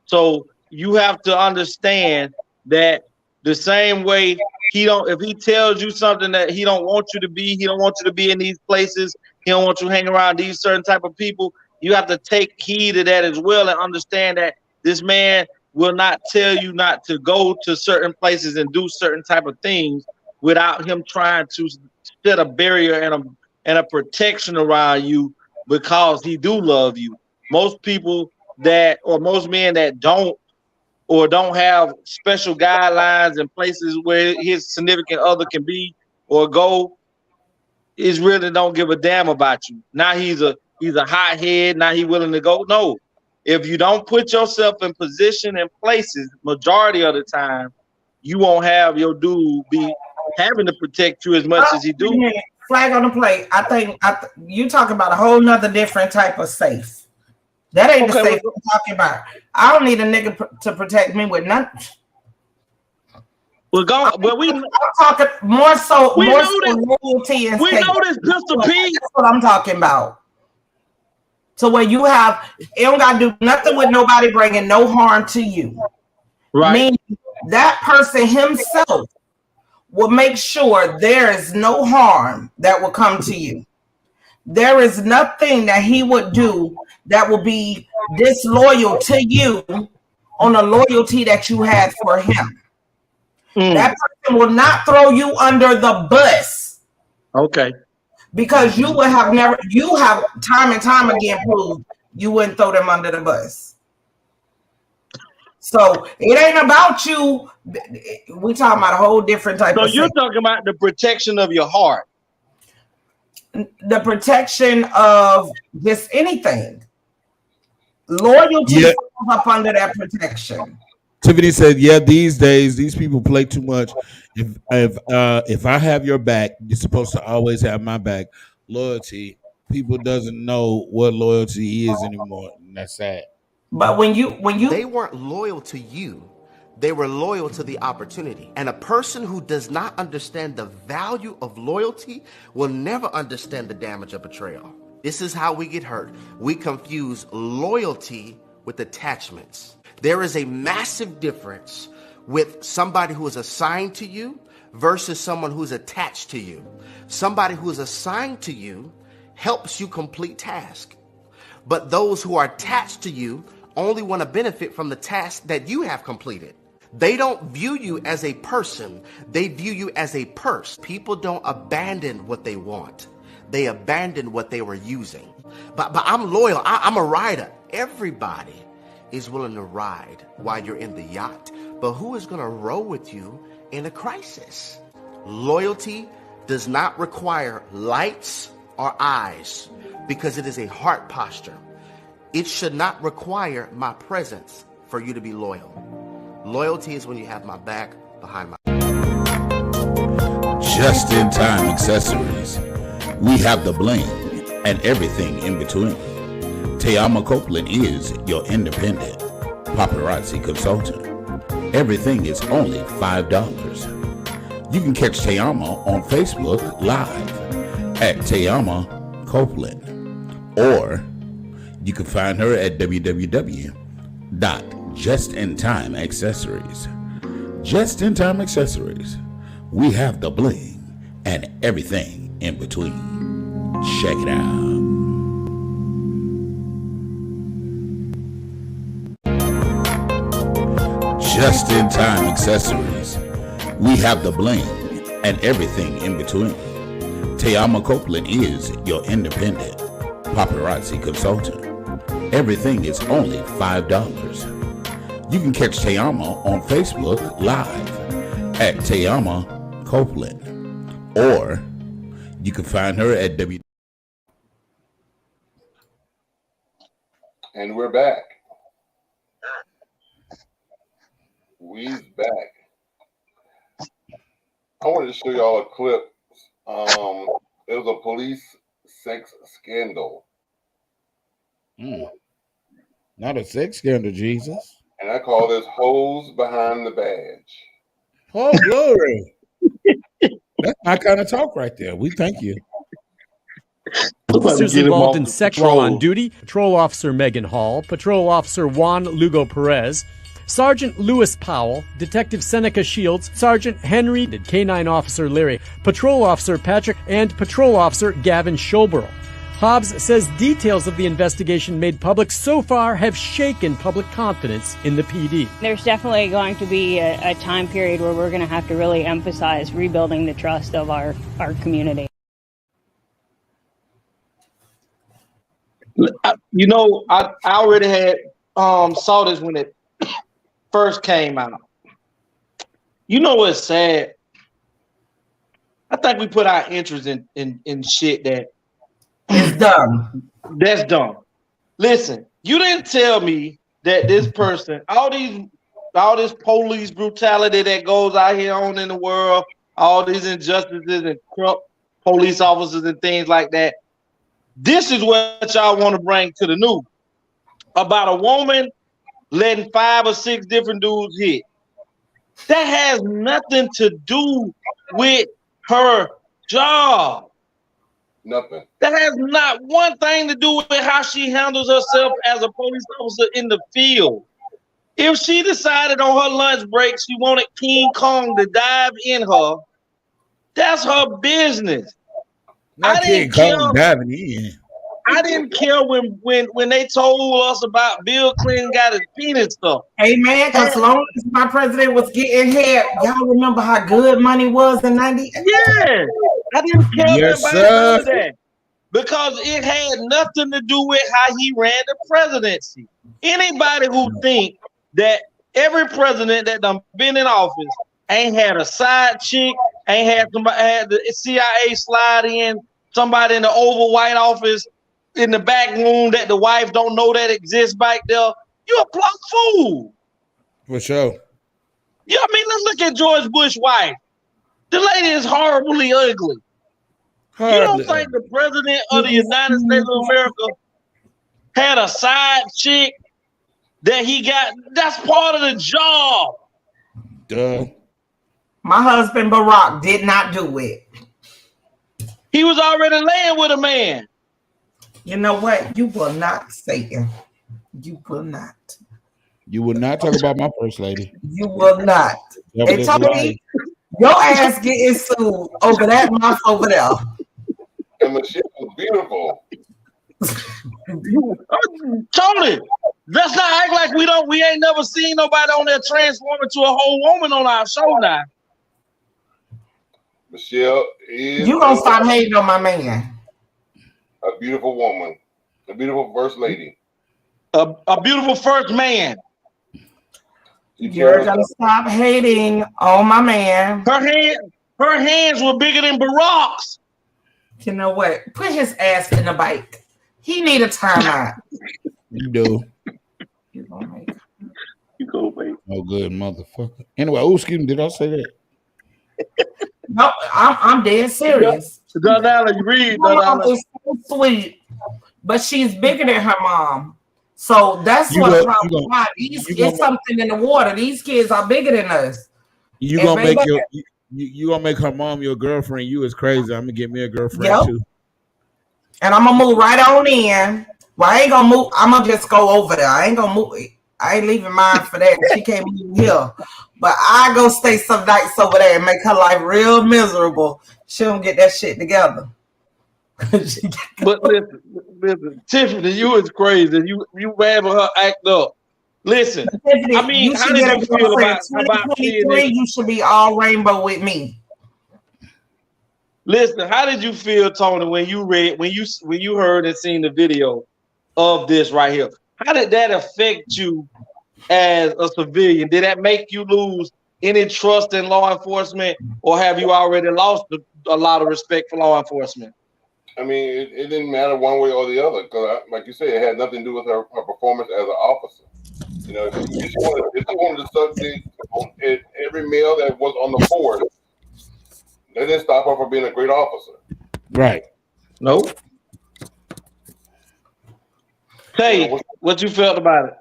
So you have to understand that the same way if he tells you something that he don't want you to be, he don't want you to be in these places, he don't want you to hang around these certain type of people, you have to take heed of that as well and understand that this man will not tell you not to go to certain places and do certain type of things without him trying to set a barrier and a protection around you because he do love you. Most people most men that don't have special guidelines and places where his significant other can be or go is really don't give a damn about you. Now he's a hothead. Now he willing to go. No, if you don't put yourself in position and places, majority of the time, you won't have your dude be having to protect you as much as he do. Flag on the plate. I think you talking about a whole nother different type of safe. That ain't the safe I'm talking about. I don't need a nigga to protect me with nothing. I'm talking more so loyalty and we know this Pistol P. That's what I'm talking about. So where you don't got to do nothing with nobody bringing no harm to you. Right. Meaning that person himself will make sure there is no harm that will come to you. There is nothing that he would do that will be disloyal to you on a loyalty that you had for him. That person will not throw you under the bus. Okay. Because you have time and time again proved you wouldn't throw them under the bus. So it ain't about you. We talking about a whole different type of thing. So you're talking about the protection of your heart. The protection of just anything. Loyalty falls up under that protection. Tiffany said, "Yeah, these days these people play too much. If I have your back, you're supposed to always have my back. Loyalty, people doesn't know what loyalty is anymore, and that's sad." But when you they weren't loyal to you, they were loyal to the opportunity. And a person who does not understand the value of loyalty will never understand the damage of betrayal. This is how we get hurt. We confuse loyalty with attachments. There is a massive difference with somebody who is assigned to you versus someone who's attached to you. Somebody who is assigned to you helps you complete tasks. But those who are attached to you only want to benefit from the task that you have completed. They don't view you as a person. They view you as a purse. People don't abandon what they want. They abandon what they were using. But I'm loyal. I'm a rider. Everybody is willing to ride while you're in the yacht. But who is going to row with you in a crisis? Loyalty does not require lights or eyes because it is a heart posture. It should not require my presence for you to be loyal. Loyalty is when you have my back behind my Just in time accessories. We have the bling and everything in between. Tayama Copeland is your independent paparazzi consultant. Everything is only $5. You can catch Tayama on Facebook Live at Tayama Copeland, or you can find her at www.justintimeaccessories. Just in Time Accessories. We have the bling and everything in between. Check it out. Just in time accessories. We have the bling and everything in between. Tayama Copeland is your independent paparazzi consultant. Everything is only $5. You can catch Tayama on Facebook Live at Tayama Copeland, or you can find her at W. And we're back. We's back. I wanted to show y'all a clip. It was a police sex scandal. Not a sex scandal, Jesus. And I call this Hoes Behind the Badge. Oh, glory. That's my kind of talk right there. We thank you. Officers involved in sexual on duty: Patrol Officer Megan Hall, Patrol Officer Juan Lugo Perez, Sergeant Lewis Powell, Detective Seneca Shields, Sergeant Henry, K-9 Officer Larry, Patrol Officer Patrick, and Patrol Officer Gavin Schoborough. Hobbs says details of the investigation made public so far have shaken public confidence in the PD. There's definitely going to be a time period where we're going to have to really emphasize rebuilding the trust of our community. You know, I already had saw this when it first came out. You know what's sad? I think we put our interest in shit that is dumb. That's dumb. Listen, you didn't tell me that this person, all this police brutality that goes out here on in the world, all these injustices and corrupt police officers and things like that. This is what y'all want to bring to the news about a woman letting 5 or 6 different dudes hit. That has nothing to do with her job. Nothing. That has not one thing to do with how she handles herself as a police officer in the field. If she decided on her lunch break she wanted King Kong to dive in her, that's her business. Not King Kong diving in. I didn't care when they told us about Bill Clinton got his penis stuff. Hey man, as long as my president was getting hair, y'all remember how good money was in 90? Yeah, I didn't care yes, about that because it had nothing to do with how he ran the presidency. Anybody who think that every president that done been in office ain't had a side chick, ain't had somebody, had the CIA slide in, somebody in the Oval White Office in the back room that the wife don't know that exists back there, you a plumb fool. For sure. Yeah, I mean, let's look at George Bush's wife. The lady is horribly ugly. You don't think the president of the United States of America had a side chick that he got? That's part of the job. Duh. My husband Barack did not do it. He was already laying with a man. You know what? You will not say it. You will not. You will not talk about my first lady. You will not. They told me your ass getting sued over that mouth over there. And Michelle was beautiful. Tony, let's not act like we ain't never seen nobody on there transform into a whole woman on our show now. Michelle is you gonna stop hating on my man. A beautiful woman, a beautiful first lady, a beautiful first man. You're gonna stop hating on my man. Her hands were bigger than Barack's. You know what? Put his ass in the bike. He need a timeout. You do. You go make. Oh, good motherfucker. Anyway, oh, excuse me. Did I say that? No, I'm dead serious. Donella, you read. My mom is so sweet, but she's bigger than her mom. So that's what problem. It's something in the water. These kids are bigger than us. You gonna make you gonna make her mom your girlfriend? You is crazy. I'm gonna get me a girlfriend too. And I'm gonna move right on in. Well, I ain't gonna move. I'm gonna just go over there. I ain't gonna move. I ain't leaving mine for that. She can't be here. But I go stay some nights over there and make her life real miserable. She don't get that shit together. But listen, Tiffany, you is crazy. You having her act up. Listen, Tiffany, I mean, you how should did get you a feel girlfriend. about seeing this? 2023, you should be all rainbow with me. Listen, how did you feel, Tony, when you heard and seen the video of this right here? How did that affect you as a civilian? Did that make you lose any trust in law enforcement, or have you already lost a lot of respect for law enforcement? I mean, it didn't matter one way or the other because, like you said, it had nothing to do with her performance as an officer. You know, if she wanted to suck dick on every male that was on the force, that didn't stop her from being a great officer. Right. Nope. Hey, what you felt about it?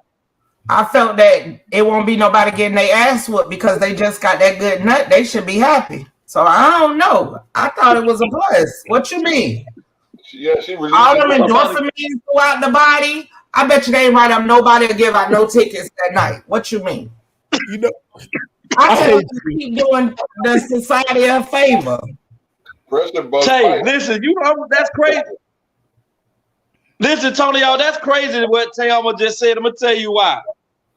I felt that it won't be nobody getting their ass whooped because they just got that good nut. They should be happy. So I don't know. I thought it was a plus. What you mean? She released all them endorphins throughout the body. I bet you they ain't write up nobody to give out no tickets that night. What you mean? You know, I tell you to keep doing the society a favor. Tay, listen, you know that's crazy. Listen, Tony, y'all, that's crazy what Tayama just said. I'm gonna tell you why.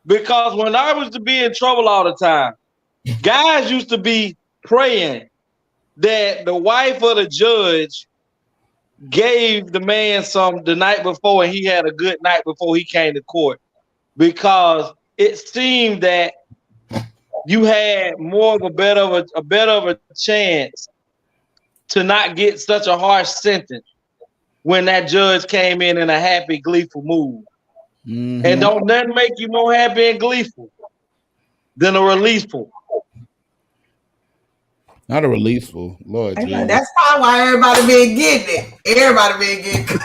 Because when I was to be in trouble all the time, guys used to be praying that the wife of the judge gave the man some the night before and he had a good night before he came to court, because it seemed that you had more of a better of a chance to not get such a harsh sentence when that judge came in a happy, gleeful mood. Mm-hmm. And don't nothing make you more happy and gleeful than a releaseful. Not a releaseful, Lord Jesus. That's probably why everybody been getting it. Everybody been getting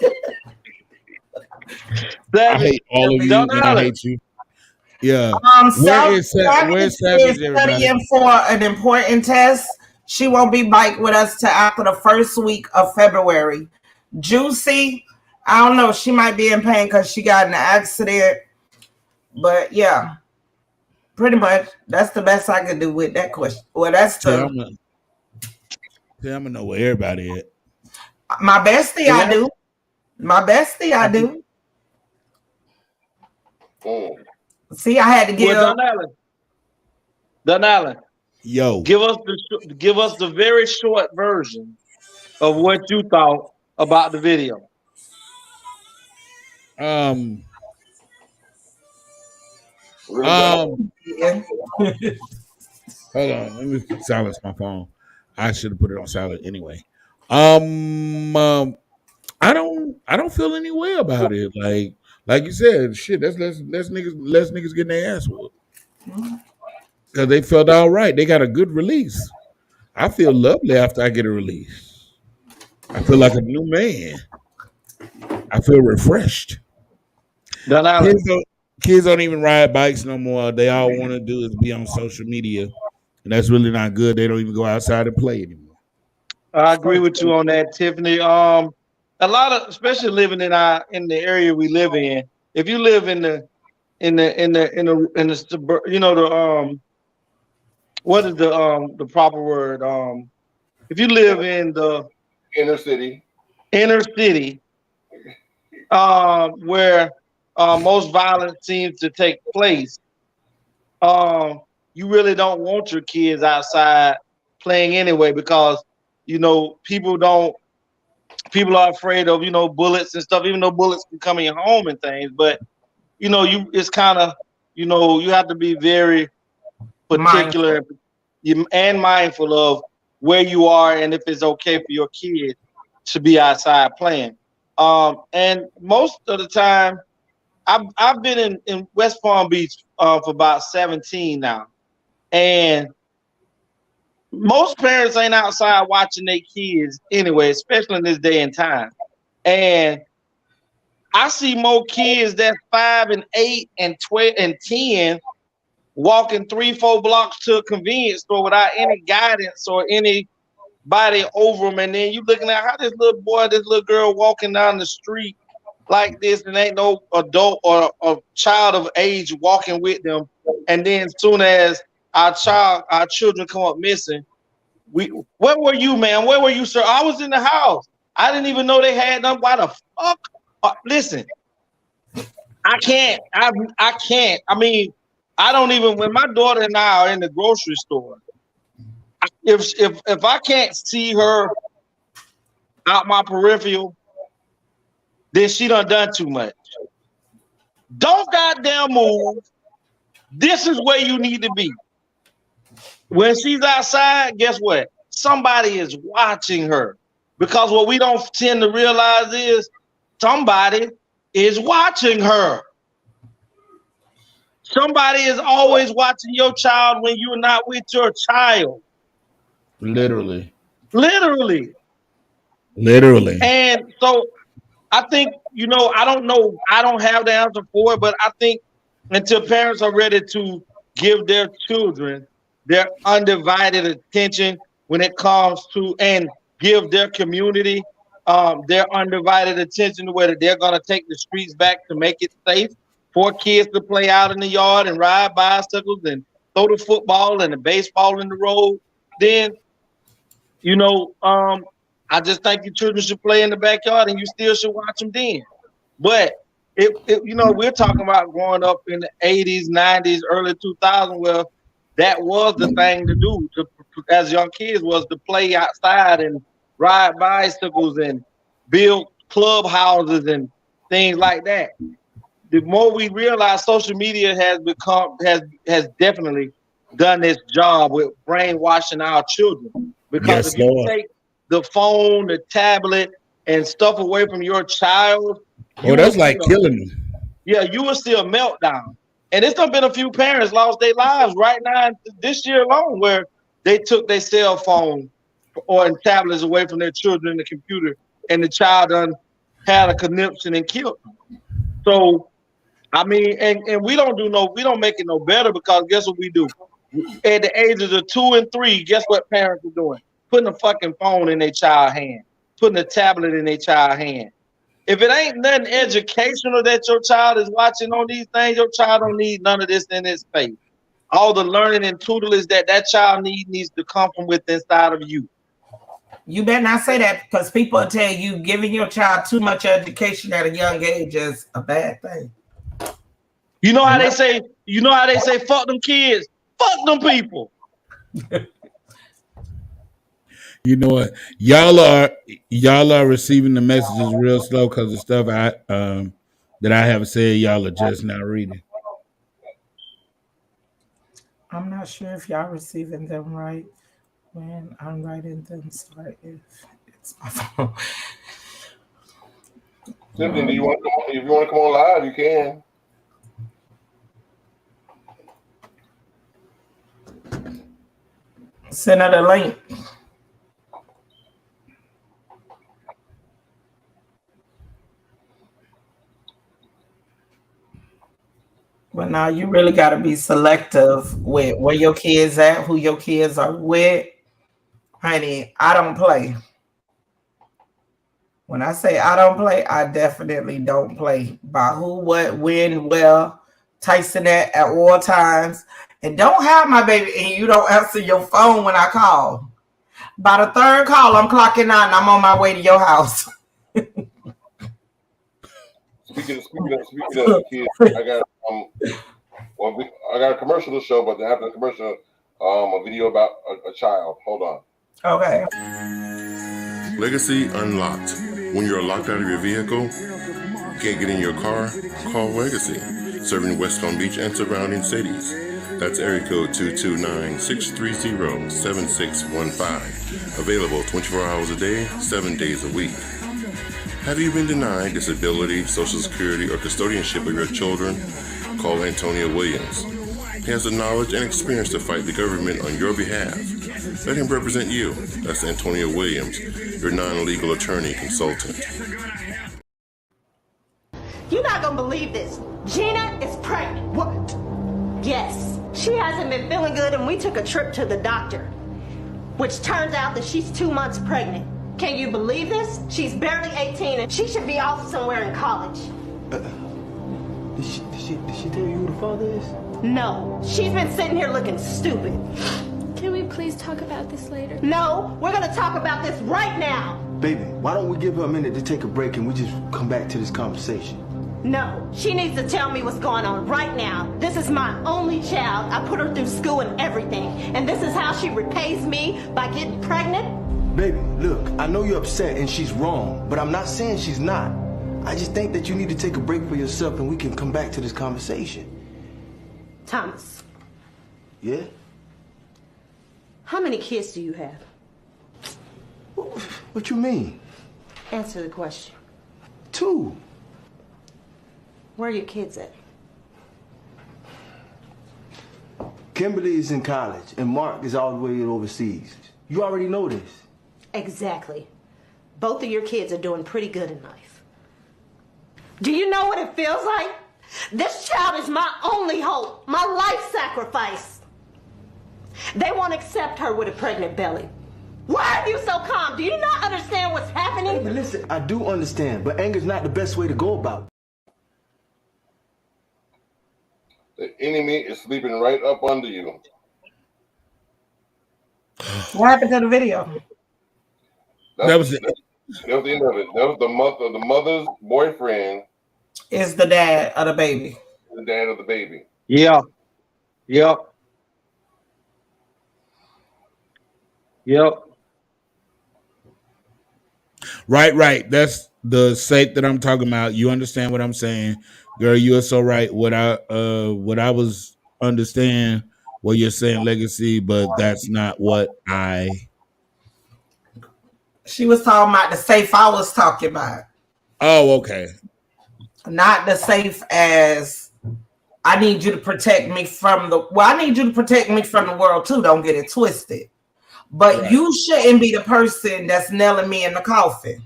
it. I hate all of you, and I hate you. Yeah. Where's Savage, everybody? Studying for an important test. She won't be back with us till after the first week of February. Juicy, I don't know. She might be in pain because she got in an accident. But yeah, pretty much that's the best I could do with that question. Well, that's the. I'm gonna know where everybody at. My bestie, I do. My bestie, I do. See, I had to give. Well, Don Allen. Yo, give us the very short version of what you thought about the video. Hold on, let me silence my phone. I should have put it on silent anyway. I don't feel any way about it. Like you said, shit. That's less niggas getting their ass whooped because they felt all right. They got a good release. I feel lovely after I get a release. I feel like a new man. I feel refreshed. Kids don't even ride bikes no more. They all want to do is be on social media, and that's really not good. They don't even go outside and play anymore. I agree with you on that, Tiffany. A lot of, especially living in the area we live in. If you live in the you know, the what is the proper word? If you live in the inner city, where most violence seems to take place, you really don't want your kids outside playing anyway, because you know people are afraid of, you know, bullets and stuff, even though bullets can come in your home and things. But you know, it's kind of, you know, you have to be very particular and mindful of where you are and if it's okay for your kid to be outside playing. And most of the time, I've been in West Palm Beach for about 17 now, and most parents ain't outside watching their kids anyway, especially in this day and time. And I see more kids that's 5 and 8 and 12 and 10 walking 3-4 blocks to a convenience store without any guidance or anybody over them. And then you looking at how this little boy, this little girl walking down the street like this and ain't no adult or a child of age walking with them. And then soon as our children come up missing, where were you, man? Where were you, sir? I was in the house. I didn't even know they had them. Why the fuck? Listen, I can't. I can't. I mean, I don't even. When my daughter and I are in the grocery store, if I can't see her out my peripheral, then she done too much. Don't goddamn move. This is where you need to be. When she's outside, guess what? Somebody is watching her. Because what we don't tend to realize is somebody is watching her. Somebody is always watching your child when you're not with your child. Literally. And so I think, I don't know. I don't have the answer for it, but I think until parents are ready to give their children their undivided attention when it comes to, and give their community their undivided attention to whether they're going to take the streets back to make it safe for kids to play out in the yard and ride bicycles and throw the football and the baseball in the road, then, I just think your children should play in the backyard and you still should watch them then. But we're talking about growing up in the 80s, 90s, early 2000s, where that was the thing to do as young kids, was to play outside and ride bicycles and build clubhouses and things like that. The more we realize social media has definitely done its job with brainwashing our children. Because if you take the phone, the tablet, and stuff away from your child, that's like killing them. Yeah, you will see a meltdown. And it's been a few parents lost their lives right now this year alone, where they took their cell phone or tablets away from their children and the computer, and the child had a conniption and killed them. So, I mean, and we don't make it no better, because guess what we do? At the ages of 2 and 3, guess what parents are doing? Putting a fucking phone in their child's hand, putting a tablet in their child's hand. If it ain't nothing educational that your child is watching on these things, your child don't need none of this in his face. All the learning and tutelage that child needs to come from within inside of you. You better not say that, because people will tell you giving your child too much education at a young age is a bad thing. You know how they say, fuck them kids, fuck them people. You know what? Y'all are receiving the messages real slow because the stuff that I have said, y'all are just not reading. I'm not sure if y'all receiving them right when I'm writing them. Sorry if it's my phone. Cynthia, if you want to come on live, you can. Send her the link. But now you really got to be selective with where your kids at, who your kids are with. Honey, I don't play. When I say I don't play, I definitely don't play. By who, what, when, where, Tyson at all times. And don't have my baby and you don't answer your phone when I call. By the third call, I'm clocking out and I'm on my way to your house. Speaking of kids, I got I got a commercial to show, but after the commercial, a video about a child. Hold on. Okay. Legacy Unlocked. When you're locked out of your vehicle, can't get in your car, call Legacy. Serving West Palm Beach and surrounding cities. That's area code 229-630-7615. Available 24 hours a day, 7 days a week. Have you been denied disability, Social Security, or custodianship of your children? Call Antonio Williams. He has the knowledge and experience to fight the government on your behalf. Let him represent you. That's Antonio Williams, your non-legal attorney consultant. You're not gonna believe this. Gina is pregnant. What? Yes. She hasn't been feeling good, and we took a trip to the doctor, which turns out that she's 2 months pregnant. Can you believe this? She's barely 18 and she should be off somewhere in college. Did she tell you who the father is? No, she's been sitting here looking stupid. Can we please talk about this later? No, we're gonna talk about this right now. Baby, why don't we give her a minute to take a break and we just come back to this conversation? No, she needs to tell me what's going on right now. This is my only child. I put her through school and everything. And this is how she repays me by getting pregnant? Baby, look, I know you're upset and she's wrong, but I'm not saying she's not. I just think that you need to take a break for yourself and we can come back to this conversation. Thomas. Yeah? How many kids do you have? What you mean? Answer the question. 2. Where are your kids at? Kimberly is in college and Mark is all the way overseas. You already know this. Exactly. Both of your kids are doing pretty good in life. Do you know what it feels like? This child is my only hope, my life sacrifice. They won't accept her with a pregnant belly. Why are you so calm? Do you not understand what's happening? Baby, listen, I do understand, but anger's not the best way to go about it. The enemy is sleeping right up under you. What happened to the video? That was it. That was the end of it. That was the mother's boyfriend. Is the dad of the baby. The dad of the baby. Yeah. Yep. Yep. Right. That's the sake that I'm talking about. You understand what I'm saying, girl? You are so right. What I was understand what you're saying, legacy, but that's not what I. She was talking about the safe I was talking about. Oh, okay. Not the safe as I need you to protect me from the. Well, I need you to protect me from the world too. Don't get it twisted. But right. You shouldn't be the person that's nailing me in the coffin.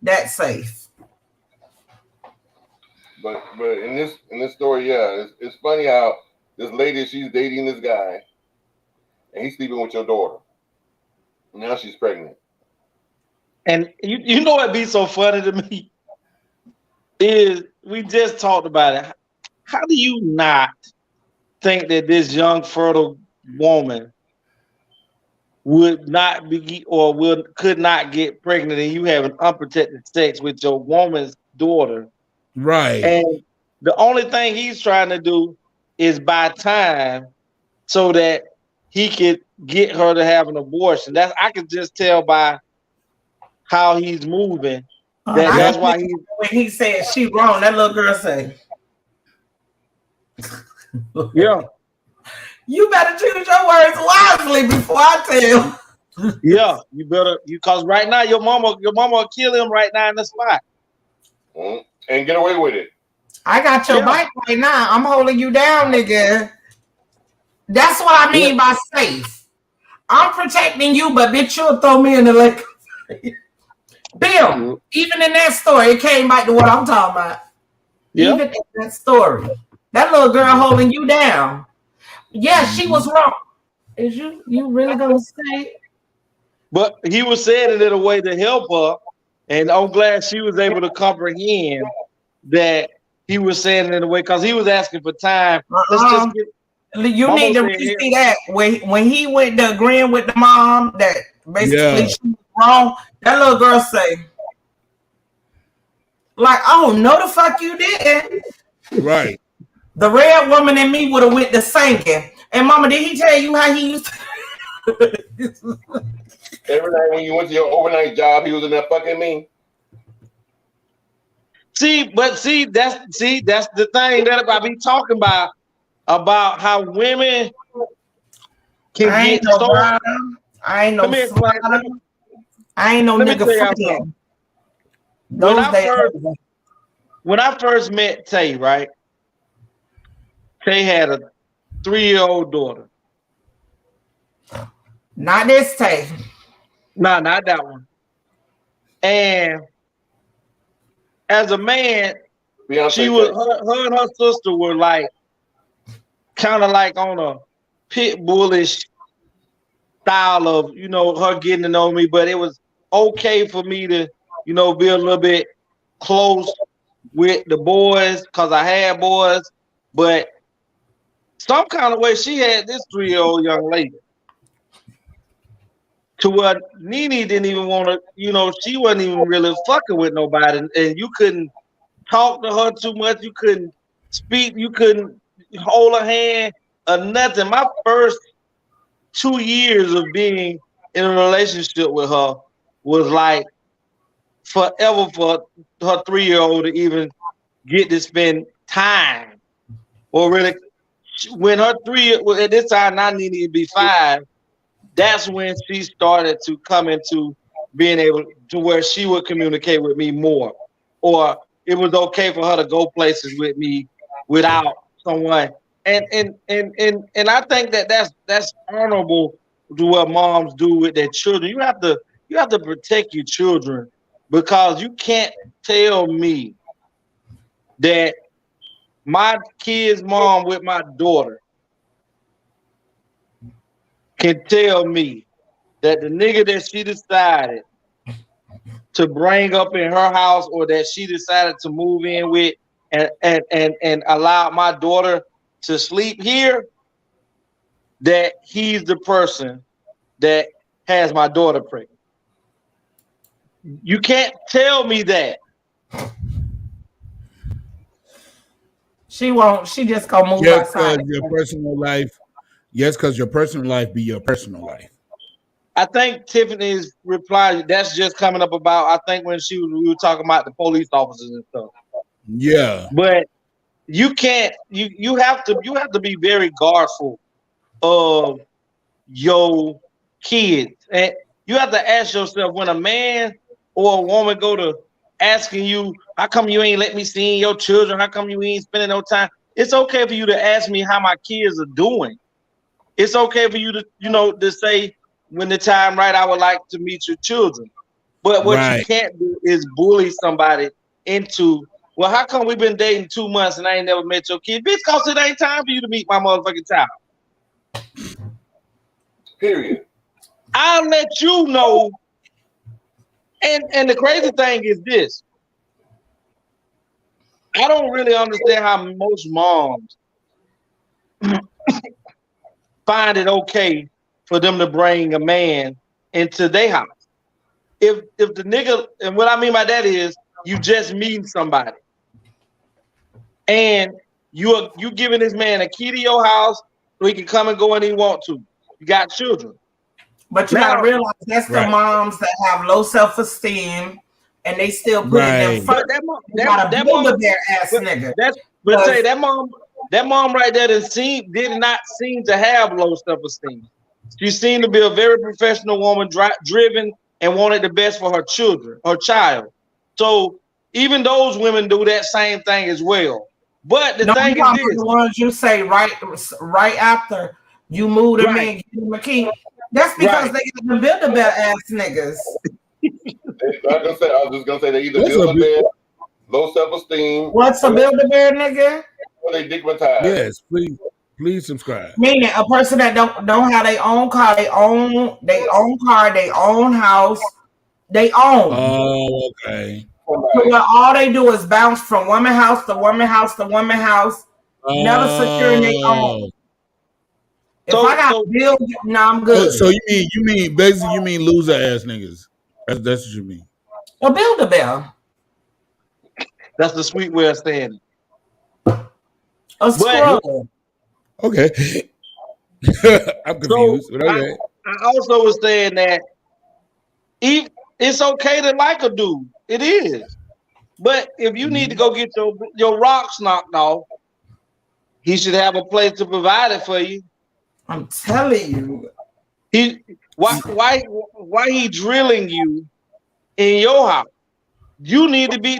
That's safe. But in this story, yeah, it's funny how this lady, she's dating this guy, and he's sleeping with your daughter. Now she's pregnant. And you know what be so funny to me is we just talked about it. How do you not think that this young fertile woman would not be or could not get pregnant and you have an unprotected sex with your woman's daughter? Right. And the only thing he's trying to do is buy time so that he could get her to have an abortion. That's I could just tell by how he's moving. That's why when he said she wrong, that little girl say, yeah. You better choose your words wisely before I tell. Yeah, you better because right now your mama will kill him right now in the spot. And get away with it. I got your mic right now. I'm holding you down, nigga. That's what I mean by safe. I'm protecting you, but bitch, you'll throw me in the lake. Bill, even in that story, it came back to what I'm talking about. Even in that story, that little girl holding you down. Yeah, she was wrong. Is you really gonna say? But he was saying it in a way to help her, and I'm glad she was able to comprehend that he was saying it in a way because he was asking for time. Let's just get. You need to see that when he went to agreeing with the mom that basically she was wrong. That little girl say, like, "Oh no, the fuck you didn't." Right. The red woman in me would have went to singing. And mama, did he tell you how he used to? Every night when you went to your overnight job, he was in there fucking me. See, that's the thing that I be talking about how women can get stolen. I ain't no slider. I ain't no nigga friend. When I first met Tay, right? Tay had a 3-year-old daughter. Not this Tay. No, not that one. And as a man, she was her and her sister were like kind of like on a pit bullish style of her getting to know me, but it was okay for me to, you know, be a little bit close with the boys because I had boys, but some kind of way she had this 3-year-old young lady to where Nene didn't even want to, you know, she wasn't even really fucking with nobody, and you couldn't talk to her too much, you couldn't speak, you couldn't hold her hand or nothing. My first 2 years of being in a relationship with her was like forever for her 3-year-old to even get to spend time. Or really, when her at this time, I needed to be 5, that's when she started to come into being able to where she would communicate with me more. Or it was okay for her to go places with me without someone. And I think that that's honorable to what moms do with their children. You have to protect your children, because you can't tell me that my kid's mom with my daughter can tell me that the nigga that she decided to bring up in her house, or that she decided to move in with and allow my daughter to sleep here, that he's the person that has my daughter pregnant. You can't tell me that. She won't. She just gonna move outside. Your personal life. Yes, because your personal life be your personal life. I think Tiffany's reply, that's just coming up about, I think when we were talking about the police officers and stuff. Yeah. But you can't, you have to be very guardful of your kids. And you have to ask yourself, when a man or a woman go to asking you, how come you ain't let me see your children? How come you ain't spending no time? It's okay for you to ask me how my kids are doing. It's okay for you to, you know, to say, when the time right, I would like to meet your children. But what you can't do is bully somebody into, well, how come we've been dating 2 months and I ain't never met your kid? Bitch, because it ain't time for you to meet my motherfucking child. Period. I'll let you know. And the crazy thing is this. I don't really understand how most moms find it okay for them to bring a man into their house. If the nigga, and what I mean by that is, you just meeting somebody, and you giving this man a key to your house so he can come and go when he want to. You got children, but you gotta realize that's the moms that have low self-esteem and they still put them first. That mom, ass nigga. That mom right there did not seem to have low self-esteem. She seemed to be a very professional woman, driven, and wanted the best for her child. So even those women do that same thing as well. But the thing is this: the ones you say right after you move them in, give them a key. That's because they got the Build-A-Bear ass niggas. I was just gonna say they either Build-A-Bear, low self-esteem. What's a Build-A-Bear nigga? Or they digmatized. Yes, please subscribe. Meaning a person that don't have their own car, they own car, they own house, they own. Oh, okay. So all they do is bounce from woman house to woman house to woman house, never securing their own. If I got bills, I'm good. So you mean basically you mean loser ass niggas. That's what you mean. A Build-A-Bear. That's the sweet way of saying it. A squirrel. Okay. I'm confused. So I also was saying that it's okay to like a dude. It is. But if you need to go get your rocks knocked off, he should have a place to provide it for you. I'm telling you. Why he drilling you in your house? You need to be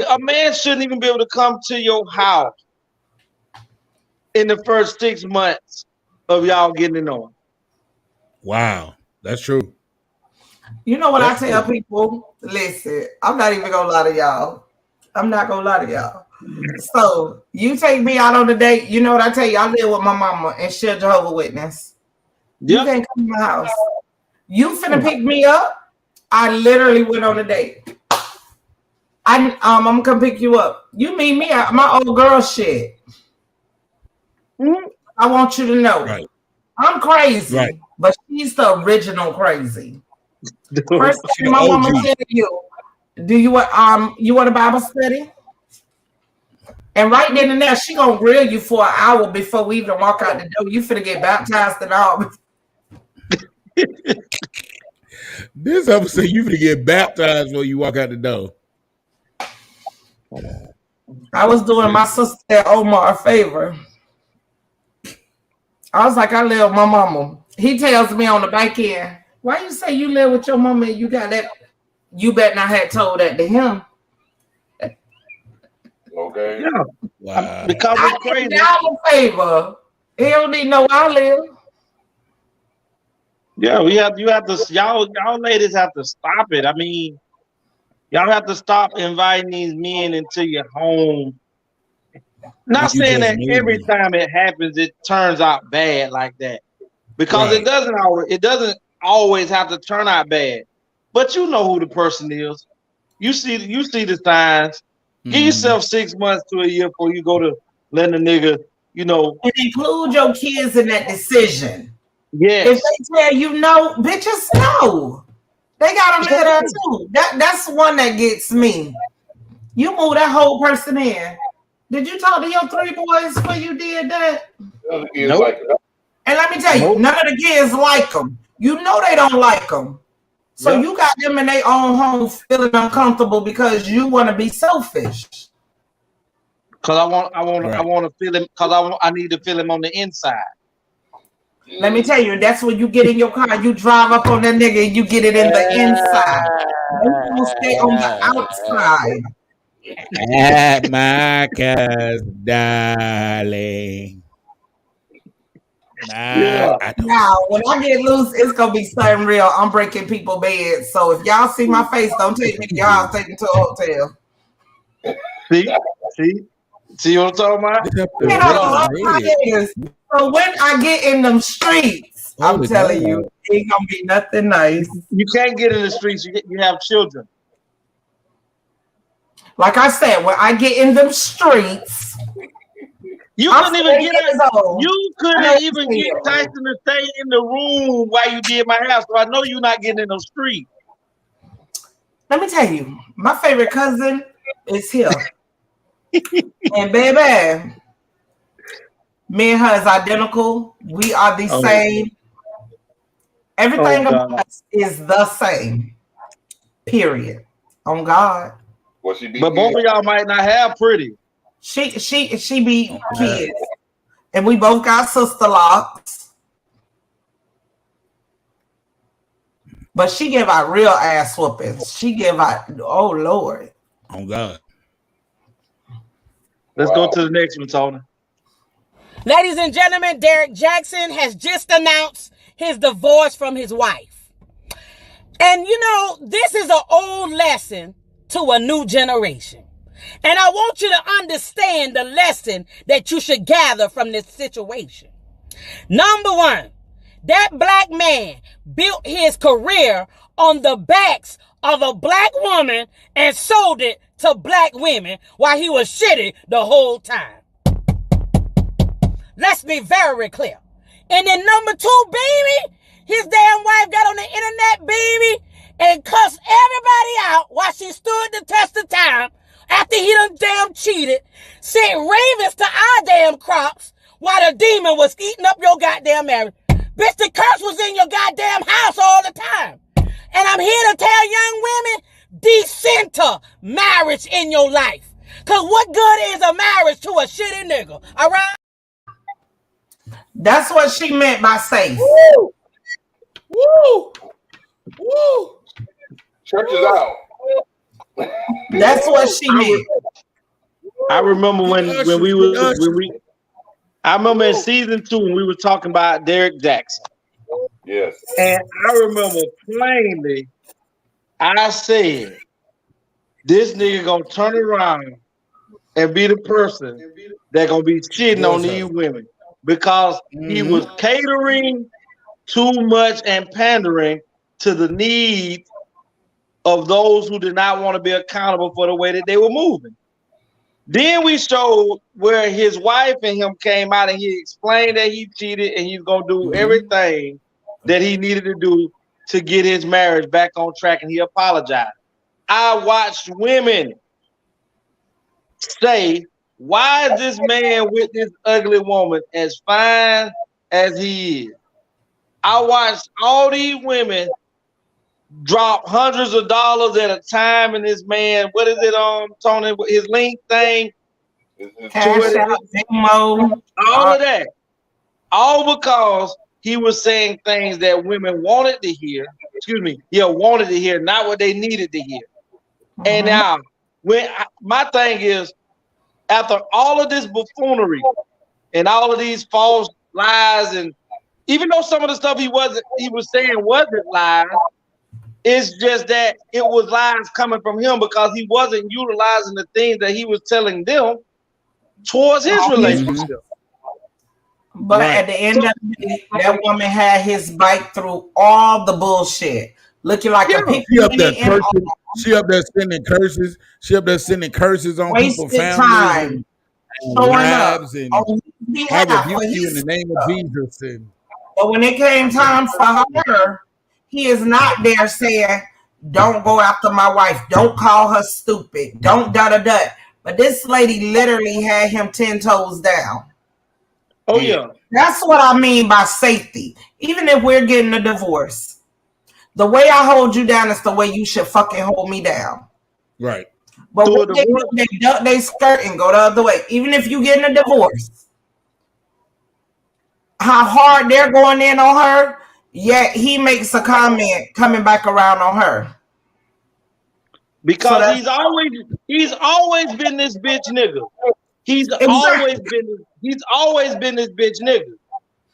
a man shouldn't even be able to come to your house in the first 6 months of y'all getting it on. Wow, that's true. You know what I tell people? Listen, I'm not even gonna lie to y'all. I'm not gonna lie to y'all. So you take me out on a date. You know what I tell you? I live with my mama and she's a Jehovah's Witness. You can't come to my house. You finna pick me up. I literally went on a date. I'm gonna come pick you up. You meet me at my old girl shit. I want you to know. Right. I'm crazy, Right. but she's the original crazy. First She thing the my mama OG. said to you, do you want a Bible study? And right then and there, she gonna grill you for an hour before we even walk out the door. You finna get baptized and all. This episode, you finna get baptized when you walk out the door. I was doing my sister Omar a favor. I was like, I live with my mama. He tells me on the back end, why you say you live with your mama and you got that? You bet not had told that to him. Okay. Yeah. Wow. Because I it's crazy. did y'all a favor. He don't even know where I live. Yeah, you have to y'all ladies have to stop it. I mean, y'all have to stop inviting these men into your home. Not You saying just that moved every me. time it happens, it turns out bad like that. Because Right. it doesn't always have to turn out bad. But you know who the person is. You see the signs. Give yourself 6 months to a year before you go to letting a nigga, And include your kids in that decision. Yes. If they tell you no, bitches no. They gotta live there too. That's one that gets me. You move that whole person in. Did you talk to your 3 boys before you did that? Nope. And let me tell you, none of the kids like them. You know they don't like them. So you got them in their own home feeling uncomfortable because you want to be selfish. Because I want to feel him. Because I need to feel him on the inside. Let me tell you, that's when you get in your car, you drive up on that nigga, and you get it in the inside. You don't stay on the outside. At my cause, darling. Now, when I get loose, it's gonna be something real. I'm breaking people's beds. So if y'all see my face, don't take me to your house, take me to a hotel. See what I'm talking about? So when I get in them streets, I'm telling you, it ain't gonna be nothing nice. You can't get in the streets. You have children. Like I said, when I get in them streets, you couldn't even get Tyson to stay in the room while you did my house. So I know you're not getting in the street. Let me tell you, my favorite cousin is here. And baby, me and her is identical. We are the same. Everything about us is the same. Period. On God. But both of y'all might not have pretty. She be kids. And we both got sister locks. But she give out real ass whoopings. She give out, oh Lord. Oh God. Let's go to the next one, Tony. Ladies and gentlemen, Derek Jackson has just announced his divorce from his wife. And you know, this is an old lesson to a new generation. And I want you to understand the lesson that you should gather from this situation. Number one, that black man built his career on the backs of a black woman and sold it to black women while he was shitty the whole time. Let's be very clear. And then number two, baby, his damn wife got on the internet, baby, and cussed everybody out while she stood the test of time after he done damn cheated, sent ravens to our damn crops while the demon was eating up your goddamn marriage. Bitch, the curse was in your goddamn house all the time. And I'm here to tell young women, decenter marriage in your life. Because what good is a marriage to a shitty nigga, all right? That's what she meant by safe. Woo! Woo! Woo! Church is out. That's what she meant. I remember when I remember in season 2 when we were talking about Derek Jackson. Yes. And I remember plainly, I said, this nigga gonna turn around and be the person that gonna be shitting on these women because he was catering too much and pandering to the needs of those who did not want to be accountable for the way that they were moving. Then we showed where his wife and him came out and he explained that he cheated and he's going to do everything that he needed to do to get his marriage back on track, and he apologized. I watched women say, why is this man with this ugly woman as fine as he is? I watched all these women drop hundreds of dollars at a time in this man. What is it, Tony? His link thing? Cash App, Venmo, all of that. All because he was saying things that women wanted to hear. Wanted to hear, not what they needed to hear. And now, my thing is, after all of this buffoonery and all of these false lies, and even though some of the stuff he was saying wasn't lies, it's just that it was lies coming from him because he wasn't utilizing the things that he was telling them towards his relationship. But at the end of the day, that woman had his bike through all the bullshit, looking like a pig. She up there sending curses. She up there sending curses on people's families time, and lives, and I rebuke you in the name of Jesus. But when it came time for her, he is not there saying, "Don't go after my wife. Don't call her stupid. Don't da-da-da." But this lady literally had him 10 toes down. Oh, yeah. That's what I mean by safety. Even if we're getting a divorce, the way I hold you down is the way you should fucking hold me down. Right. But when they duck their skirt and go the other way, even if you getting a divorce, how hard they're going in on her, yet he makes a comment coming back around on her. Because he's always been this bitch nigga. He's always been this bitch nigga.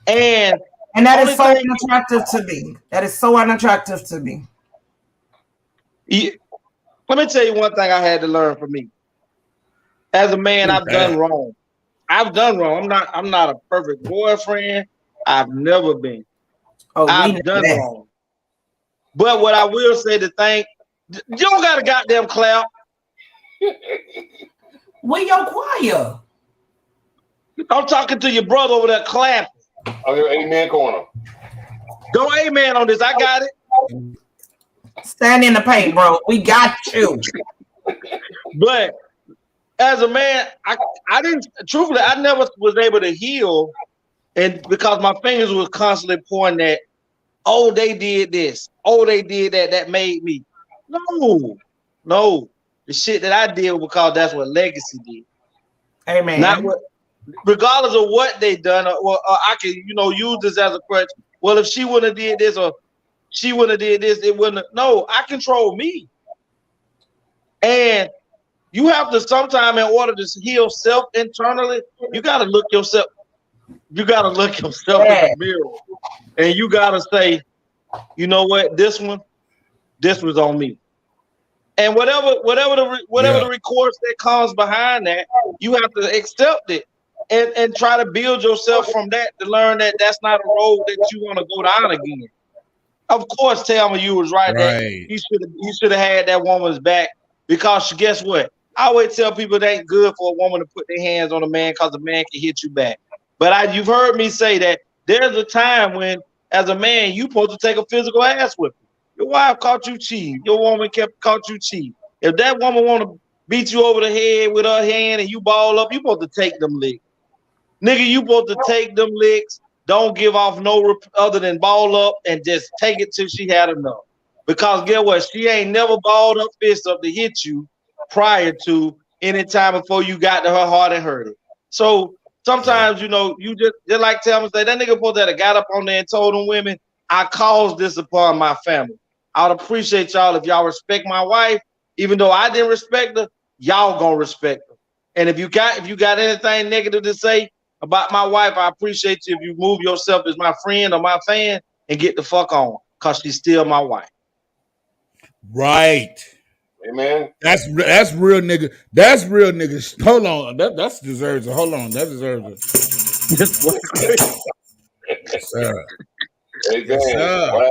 And that is so unattractive to me. That is so unattractive to me. Let me tell you one thing I had to learn from me. As a man, I've done wrong. I've done wrong. I'm not a perfect boyfriend. I've never been. I've done wrong. But what I will say, the thing, you don't got a goddamn clap. Where your choir? I'm talking to your brother over there clapping. On your amen corner. Go amen on this. I got it. Stand in the paint, bro. We got you. But as a man, I never was able to heal, and because my fingers was constantly pointing at, oh, they did this, oh, they did that, that made me. No. The shit that I did because that's what legacy did. Amen. Not what, regardless of what they done, or I can, use this as a crutch. Well, if she wouldn't have did this, or she wouldn't have did this, it wouldn't have. No, I control me. And you have to sometime, in order to heal self internally, you got to look yourself. You got to look yourself in the mirror, and you got to say, you know what, this was on me. And whatever the recourse that comes behind that, you have to accept it and try to build yourself from that to learn that that's not a road that you want to go down again. Of course, Thelma, you was right. That you should have had that woman's back, because guess what? I always tell people it ain't good for a woman to put their hands on a man because the man can hit you back. But you've heard me say that there's a time when, as a man, you supposed to take a physical ass whipping. Your wife caught you cheating. Your woman caught you cheating. If that woman want to beat you over the head with her hand and you ball up, you supposed to take them licks. Nigga, you supposed to take them licks. Don't give off no other than ball up and just take it till she had enough. Because guess what? She ain't never balled up fist up to hit you prior to any time before you got to her heart and hurt it. So sometimes, you just like Thelma say, that nigga supposed to have got up on there and told them women, I caused this upon my family. I would appreciate y'all if y'all respect my wife, even though I didn't respect her, y'all gonna respect her. And if you got anything negative to say about my wife, I appreciate you if you move yourself as my friend or my fan and get the fuck on, cause she's still my wife. Right. Amen. That's real nigga. That's real niggas. Hold on. That deserves it. Hold on. That deserves it. Yes, sir. Yes, sir.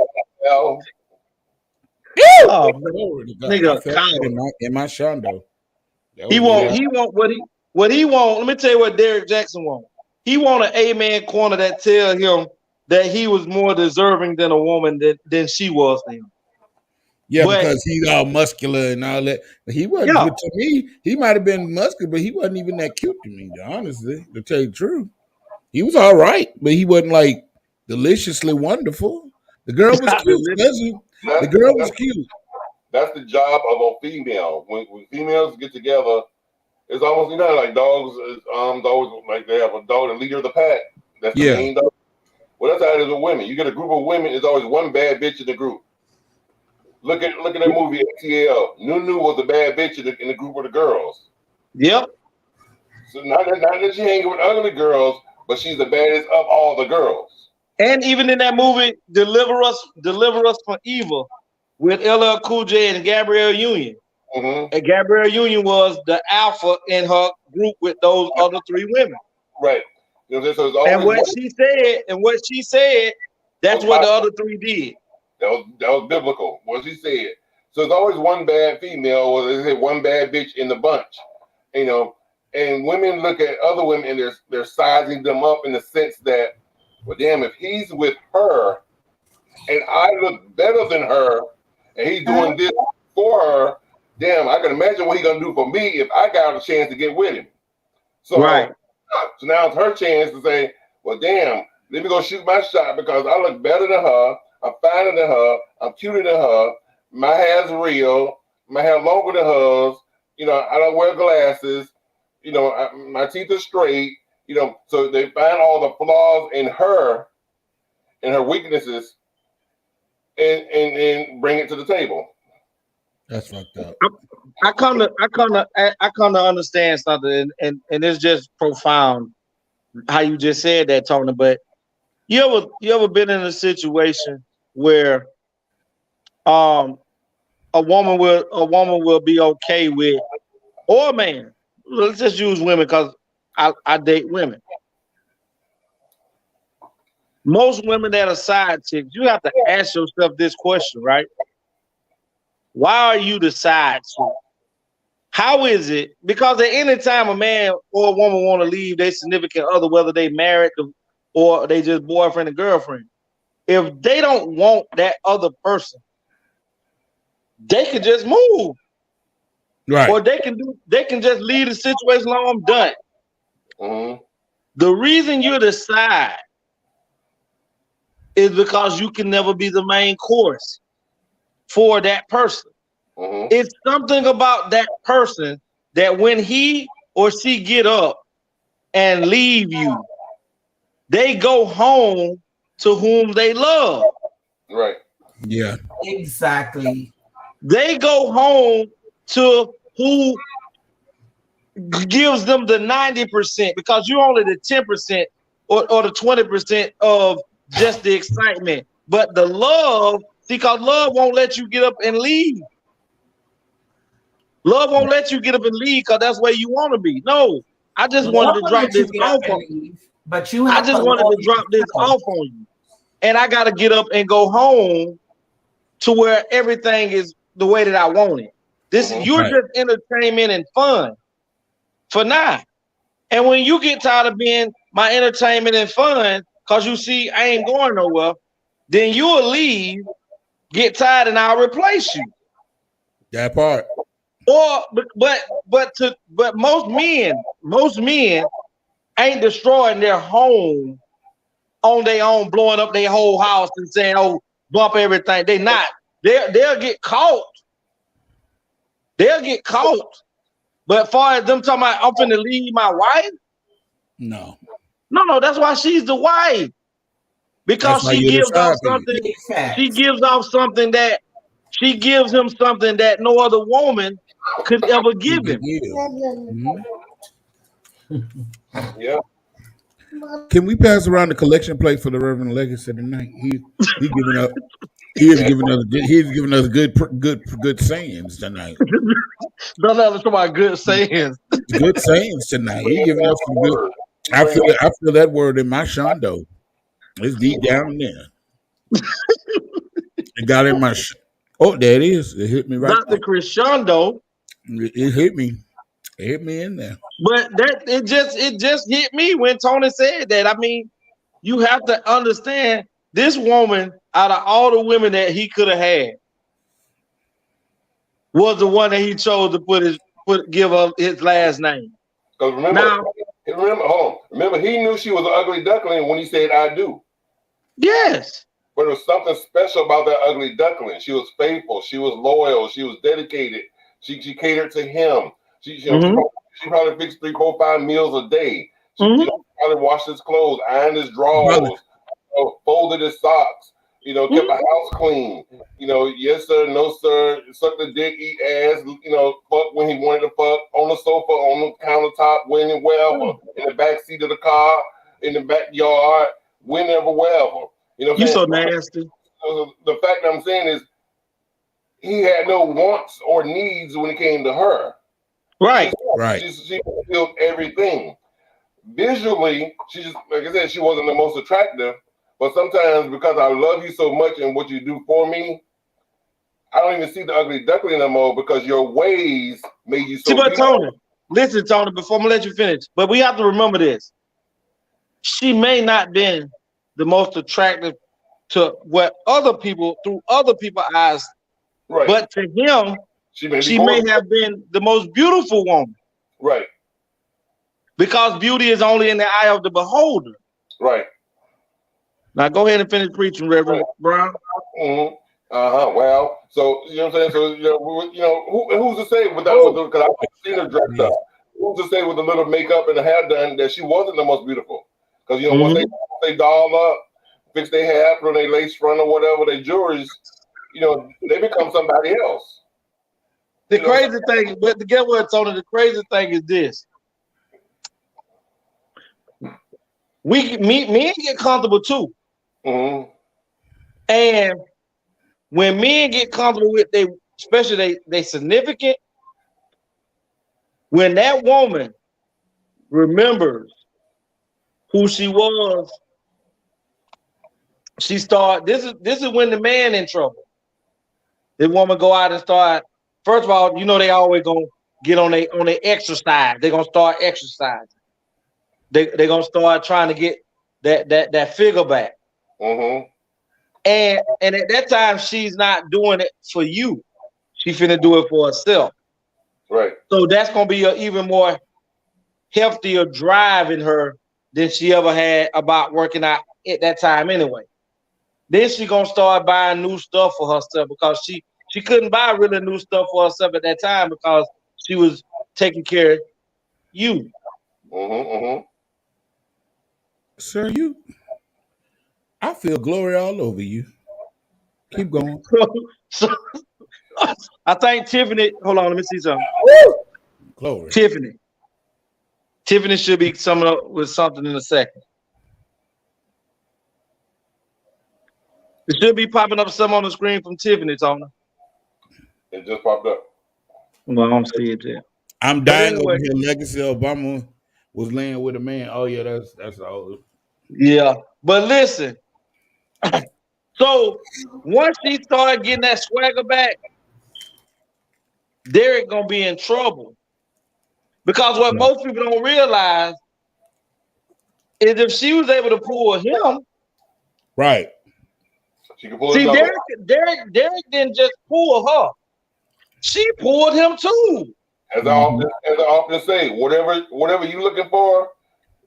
Oh, Glory to God. I nigga, felt that coward. in my shondo. He want what he want. Let me tell you what Derek Jackson want. He want an A-man corner that tell him that he was more deserving than a woman than she was to him. Yeah, but, because he's all muscular and all that. But he wasn't good to me. He might have been muscular, but he wasn't even that cute to me, honestly, to tell you the truth. He was all right, but he wasn't like deliciously wonderful. The girl was cute. The girl was cute. That's the job of a female. When females get together, it's almost like dogs. Dogs like they have a dog, the leader of the pack. That's the main dog. Well, that's how it is with women. You get a group of women. There's always one bad bitch in the group. Look at that movie ATL. Nunu was the bad bitch in the group of the girls. Yep. So not that she hanging with ugly girls, but she's the baddest of all the girls. And even in that movie, Deliver Us from Evil, with LL Cool J and Gabrielle Union. Mm-hmm. And Gabrielle Union was the alpha in her group with those other three women. Right. So and what she said, that's what the other three did. That was biblical. What she said. So there's always one bad female, or they say one bad bitch in the bunch. And women look at other women and they're sizing them up in the sense that, well, damn, if he's with her and I look better than her and he's doing this for her, damn, I can imagine what he's gonna do for me if I got a chance to get with him. So, so now it's her chance to say, well, damn, let me go shoot my shot because I look better than her, I'm finer than her, I'm cuter than her, my hair's real, my hair longer than hers, I don't wear glasses, my teeth are straight, so they find all the flaws in her and her weaknesses and bring it to the table. That's fucked up. I come to understand something, and it's just profound how you just said that, Tony. But you ever been in a situation where a woman will be okay with, or a man, let's just use women because I date women. Most women that are side chicks, you have to ask yourself this question, right? Why are you the side chick? How is it? Because at any time a man or a woman want to leave their significant other, whether they married or they just boyfriend and girlfriend, if they don't want that other person, they can just move. Right. Or they can just leave the situation alone. I'm done. Mm-hmm. The reason you're the side is because you can never be the main course for that person. Mm-hmm. It's something about that person that when he or she get up and leave you, they go home to whom they love. Right. Yeah. Exactly. They go home to who gives them the 90% because you're only the 10% or the 20% of just the excitement. But the love, because love won't let you get up and leave. Love won't let you get up and leave because that's where you want to be. No, I just wanted to drop this off on you. But you I just wanted to drop this off on you. And I got to get up and go home to where everything is the way that I want it. You're just entertainment and fun for now. And when you get tired of being my entertainment and fun, because you see I ain't going nowhere, then you'll leave, get tired, and I'll replace you. That part. Or but most men ain't destroying their home on their own, blowing up their whole house and saying, "Oh, bump everything." They not. They'll get caught. They'll get caught. But far as them talking about, I'm finna leave my wife. No. That's why she's the wife. Because she gives off something. She gives off something that she gives him something that no other woman could ever give him. Yeah. Can we pass around the collection plate for the Reverend Legacy tonight? He's giving up. He's giving us good sayings tonight. No, let's talk about good sayings. Good sayings tonight. He's giving us some good. I feel that word in my shondo. It's deep down there. It got in my Oh, there it is. It hit me right Dr. Crescendo. It hit me. It hit me in there. But it just hit me when Tony said that. I mean, you have to understand this woman, out of all the women that he could have had, was the one that he chose to give up his last name. Because remember, he knew she was an ugly duckling when he said "I do." Yes. But there was something special about that ugly duckling. She was faithful. She was loyal. She was dedicated. She catered to him. She probably fixed 3, 4, 5 meals a day. She probably washed his clothes, ironed his drawers, folded his socks. Kept the house clean. Yes sir, no sir. Suck the dick, eat ass. Fuck when he wanted to fuck on the sofa, on the countertop, wherever, in the back seat of the car, in the backyard, whenever, wherever. You so nasty. The fact that I'm saying is, he had no wants or needs when it came to her. Right. She fulfilled everything. Visually, she just, like I said, she wasn't the most attractive. But sometimes, because I love you so much and what you do for me, I don't even see the ugly duckling no more, because your ways made you so beautiful. Tony, listen, Tony, before I'm gonna let you finish, but we have to remember this. She may not been the most attractive to what through other people's eyes, right? But to him, she may have been the most beautiful woman, right? Because beauty is only in the eye of the beholder, right? Now go ahead and finish preaching, Reverend Brown. Well, so you know what I'm saying. So who's to say because I've seen her dressed up. Who's to say with a little makeup and the hair done that she wasn't the most beautiful? Because once they doll up, fix their hair, put on their lace front or whatever, their jewelries, they become somebody else. The crazy thing, but to get what, Tony, the crazy thing is this. Men get comfortable too. And when men get comfortable with especially they significant, when that woman remembers who she was, she start. This is when the man in trouble. The woman go out and start. First of all, they always gonna get on their exercise. They're gonna start exercising. They're gonna start trying to get that figure back. And at that time, she's not doing it for you. She finna do it for herself. Right. So that's gonna be an even more healthier drive in her than she ever had about working out at that time anyway. Then she gonna start buying new stuff for herself, because she couldn't buy really new stuff for herself at that time because she was taking care of you. Sir, I feel glory all over you. Keep going. So I think Tiffany, hold on, let me see something. Glory. Tiffany should be coming up with something in a second. It should be popping up something on the screen from Tiffany, Tony. It just popped up. Well, I don't see it yet. I'm dying over here. Legacy Obama was laying with a man. Oh yeah, that's all. Yeah, but listen. So once she started getting that swagger back, Derek gonna be in trouble, because what most people don't realize is if she was able to pull him, right? She can pull. See, Derek didn't just pull her; she pulled him too. As I often say, whatever you're looking for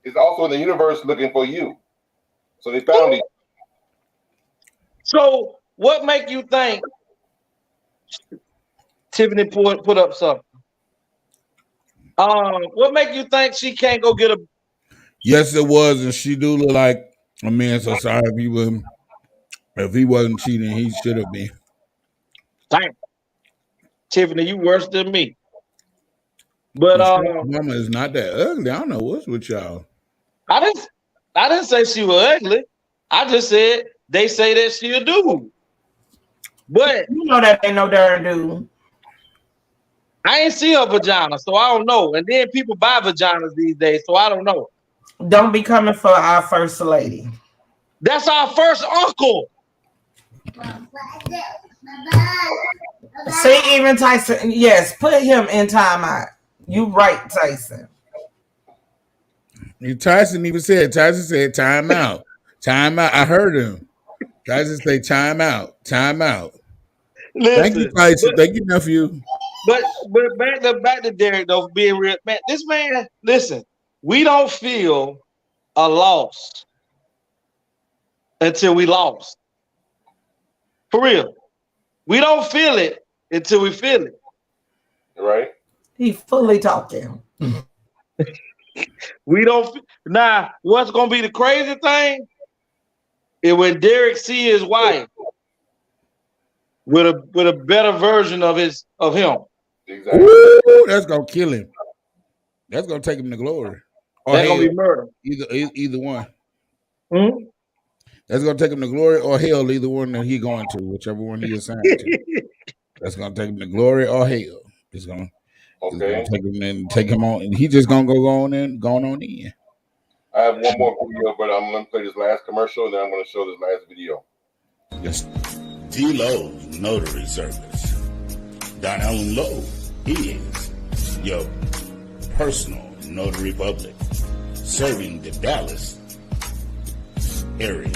is also in the universe looking for you. So they found it. So what make you think Tiffany put up something? What make you think she can't go get a? Yes, it was, and she do look like a man. So sorry if he wasn't cheating, he should have been. Dang. Tiffany, you worse than me. But Mama is not that ugly. I don't know what's with y'all. I didn't say she was ugly. I just said they say that she a dude. But that ain't no darn dude. I ain't see her vagina, so I don't know. And then people buy vaginas these days, so I don't know. Don't be coming for our first lady. That's our first uncle. See, even Tyson, yes, put him in timeout. You right, Tyson. Tyson said timeout. Timeout. I heard him. Tyson say timeout. Timeout. Thank you, Tyson. Thank you, nephew. But back to Derek though, being real, man. This man, listen, we don't feel a loss until we lost. For real, we don't feel it until we feel it. Right? He fully talking. We don't. Now, what's gonna be the crazy thing is when Derek see his wife with a better version of him. Exactly. Ooh, that's gonna kill him. That's gonna take him to glory. Or that's gonna be murder. Either one. Mm-hmm. That's gonna take him to glory or hell. Either one that he going to, whichever one he assigned to. That's gonna take him to glory or hell. It's gonna take him and take him on, and he just gonna go on in. I have one more video, but I'm gonna play this last commercial, and then I'm gonna show this last video. Yes. D-Lowe's Notary Service. Don Allen Lowe is your personal notary public, serving the Dallas area.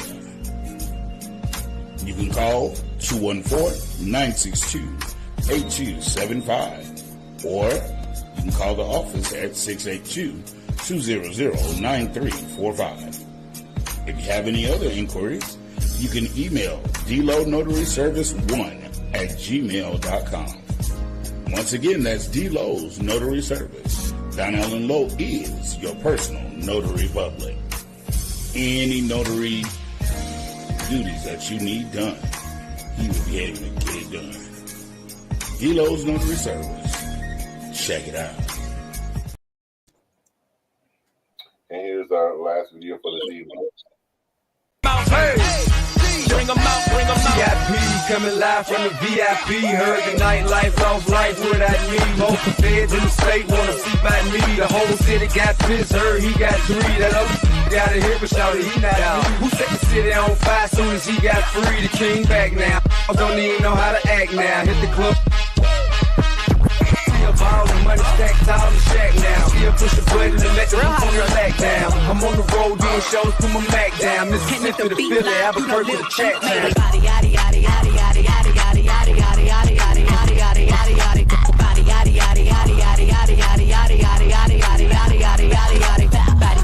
You can call 214-962-8275, or you can call the office at 682-200-9345. If you have any other inquiries, you can email dlownotaryservice1@gmail.com. Once again, that's D-Lowe's Notary Service. Don Allen Lowe is your personal notary public. Any notary duties that you need done, he will be able to get it done. D-Lowe's Notary Service. Check it out. And here's our last video for the evening. Hey, bring them out, bring them out. VIP coming live from the VIP. Heard the nightlife, lost life without me. Most feds in the state wanna see by me. The whole city got pissed, heard he got 3. That other got a hit, but shouted he not out. Who set the city on fire soon as he got free? The king back now. I don't even know how to act now. Hit the club. Ball and money stacked all the shack now. Still push the button and let the people relax down. I'm on the road doing shows, put my Mac down. Mississippi to Philly, Albuquerque to Chat Town. Body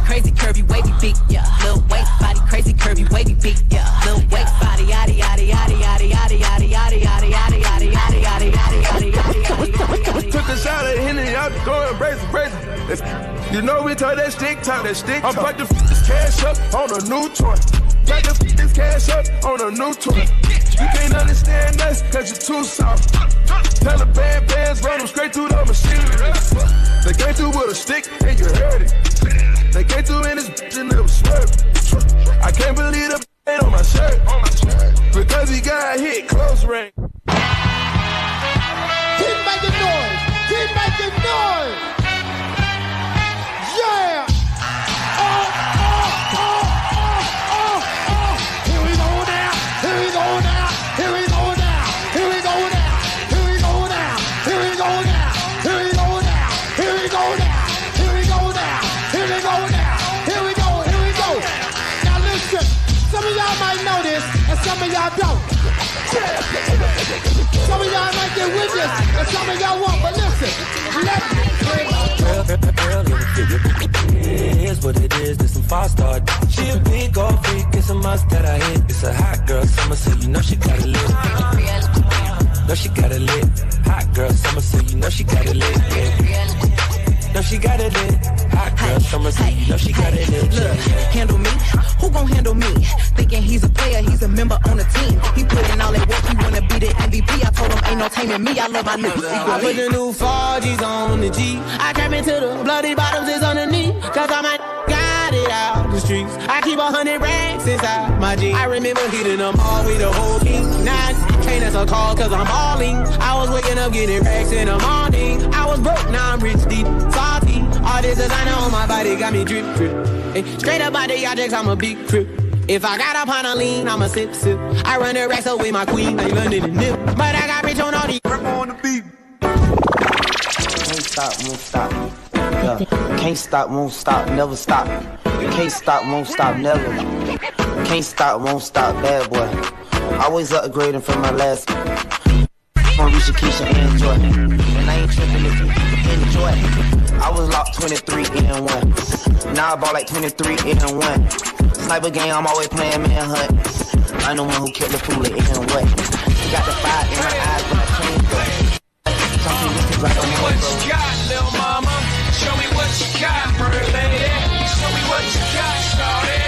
crazy, curvy, wavy, big, yeah. Little waist, body crazy, curvy, wavy, big, yeah. Little waist, body, yaddy, yaddy, yaddy, yaddy, yaddy, yaddy, yaddy, yaddy, yaddy, yaddy, yaddy, yaddy, yaddy, yaddy. Took a shot at Henny, out the door and brace. You know we told that stick talk. I'm about to this cash up on a new toy. About to this cash up on a new toy. You can't understand us cause you're too soft. Tell the bad bands run them straight through the machine. They came through with a stick and you heard it. They came through in this bitch and it was swerving. I can't believe the ain't on my shirt. Because he got hit close range. Keep making noise. Keep making noise. Yeah. Here we go now. Here we go now. Here we go now. Here we go now. Here we go now. Here we go now. Here we go now. Here we go now. Here we go now. Here we go now. Here we go. Here we go. Now listen. Some of y'all might know this, and some of y'all don't. Some of y'all might get with this, and some of y'all won't, but listen. It is what it is, there's some fast start. She a big old freak, it's a must that I hit. It's a hot girl summer, so you know she got it lit. No, she got it lit. Hot girl summer, so you know she got it lit. Yeah. No, she got it lit. Hot girl summer, so you know she got it lit. Look, handle me? Who gon' handle me? Thinking he's a player, he's a member on the team. He put in all that work, he wanna be the MVP. I told him ain't no taming me, I love my niggas. I put the new 4G's on the G. I came into the bloody bottoms is underneath. Cause I might got it out the streets. I keep 100 racks inside my jeans. I remember hitting them all with the whole team. Now can't answer calls cause I'm balling. I was waking up getting racks in the morning. I was broke, now I'm rich, deep, salty. All this designer on my body got me drip, drip. Hey, straight up out the objects, I'm a big crip. If I got up on a lean, I'm a sip, sip. I run the racks up with my queen, like London and Nip. But I got rich on all these. stop, won't stop. Yeah, can't stop, won't stop, never stop. You can't stop, won't stop, never. Can't stop, won't stop, bad boy. Always upgrading from my last. On Risha, Keisha, and Joy. And I ain't tripping if you enjoy. I was locked 23 and 1. Now I bought like 23 and 1. Sniper game, I'm always playing manhunt. I'm the one who killed the fool and what. Got the fire in my eyes, but I can't go. Show me what you got, little mama. Show me what you got, pretty lady. Show me what you got, shawty.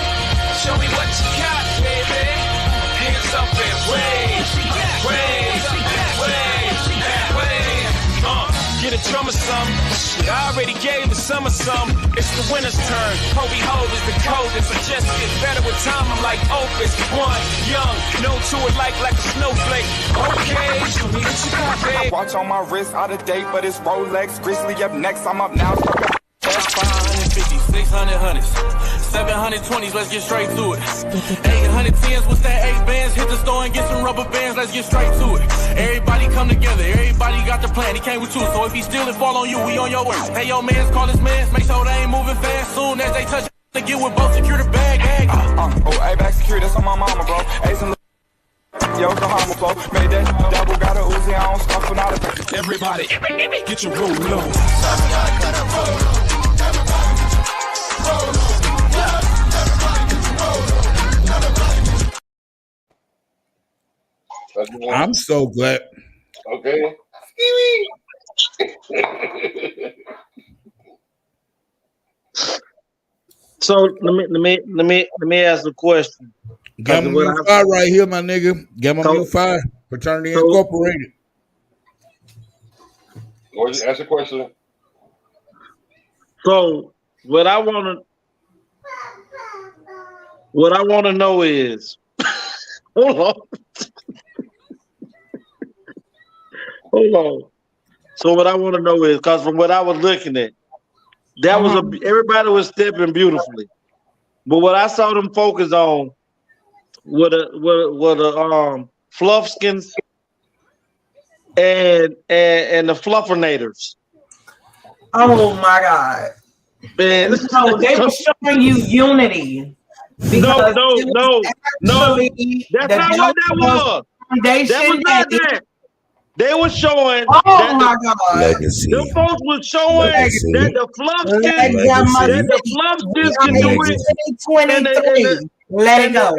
Show me what you got, baby. Hands up and wave, wave, wave, wave. Get a drummer some. Shit, I already gave the summer some. It's the winter's turn. Hobie Ho is the coldest. I just get better with time. I'm like Opus. One, young, no to it like a snowflake. Okay, show me what you got, babe. Watch on my wrist, out of date, but it's Rolex. Grizzly up next, I'm up now. That's 550, 600 hundreds, 720s, let's get straight to it. 810s, what's that 8 bands? Hit the store and get some rubber bands, let's get straight to it. Everybody come together, everybody got the plan, he came with you. So if he steal it, fall on you, we on your way. Hey, yo, mans, call his mans, make sure they ain't moving fast. Soon as they touch, they get with both, secure the bag. A-back security, that's on my mama, bro. Ace and Yokohama flow, made that double, got a Uzi, I don't stuff without a. Everybody, get your roll on. I'm so glad. Okay. So let me ask a question. Gamma Mu Phi right here, my nigga. Gamma Mu Phi, Fraternity Incorporated. Ask a question. So what I want to know is, hold on. So what I want to know is, because from what I was looking at, that was everybody was stepping beautifully, but what I saw them focus on were the fluffskins and the fluffernators. Oh my God! Man. So they were showing you unity. No. That's not what that was. That was not that. They were showing. Oh my God! Legacy. The folks were showing that the fluffskins can do it. 2023. Let it go.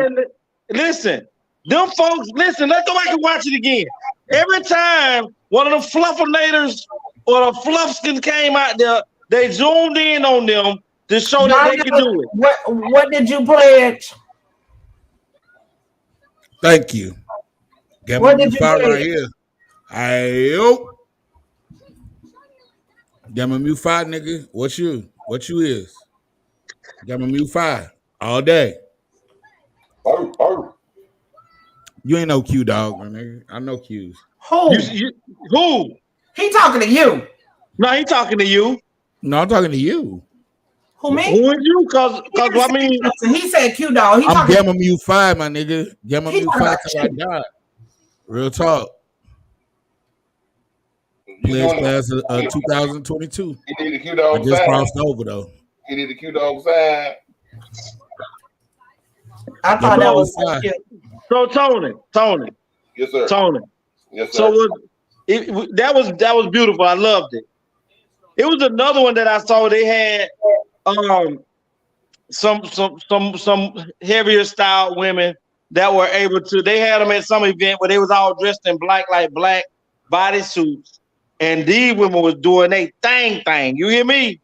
Listen, them folks. Listen, let's go back and watch it again. Every time one of the fluffernators or the fluffskins came out there, they zoomed in on them to show that they can do it. What did you pledge? Thank you. What did you pledge? Right here. Ayo. Gamma Mu Phi, nigga. What you is? Gamma Mu Phi all day. You ain't no Q dog, my nigga. I know Q's. Who? Who? He talking to you. No, he talking to you. No, I'm talking to you. Who, me? Who is you? Cause I mean, he said Q dog. I'm Gamma Mu Phi, my nigga. Gamma Mu Phi till I die. Real talk. Pledge class of 2022. He need a Q dog. I just crossed over though. He need a Q dog side. I thought that was cute. So Tony. Yes, sir. Tony. Yes, sir. So that was beautiful. I loved it. It was another one that I saw. They had some heavier styled women that were able to. They had them at some event where they was all dressed in black bodysuits, and these women was doing their thing. You hear me?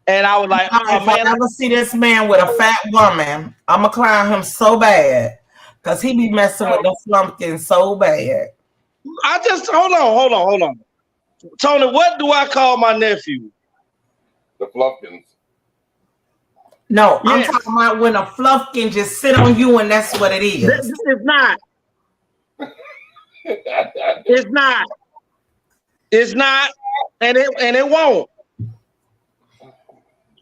And I was like, if I ever see this man with a fat woman, I'ma clown him so bad because he be messing with the flumpkins so bad. I just hold on. Tony, what do I call my nephew? The fluffkins. No, I'm talking about when a fluffkin just sit on you and that's what it is. It's not. It's not, and it won't.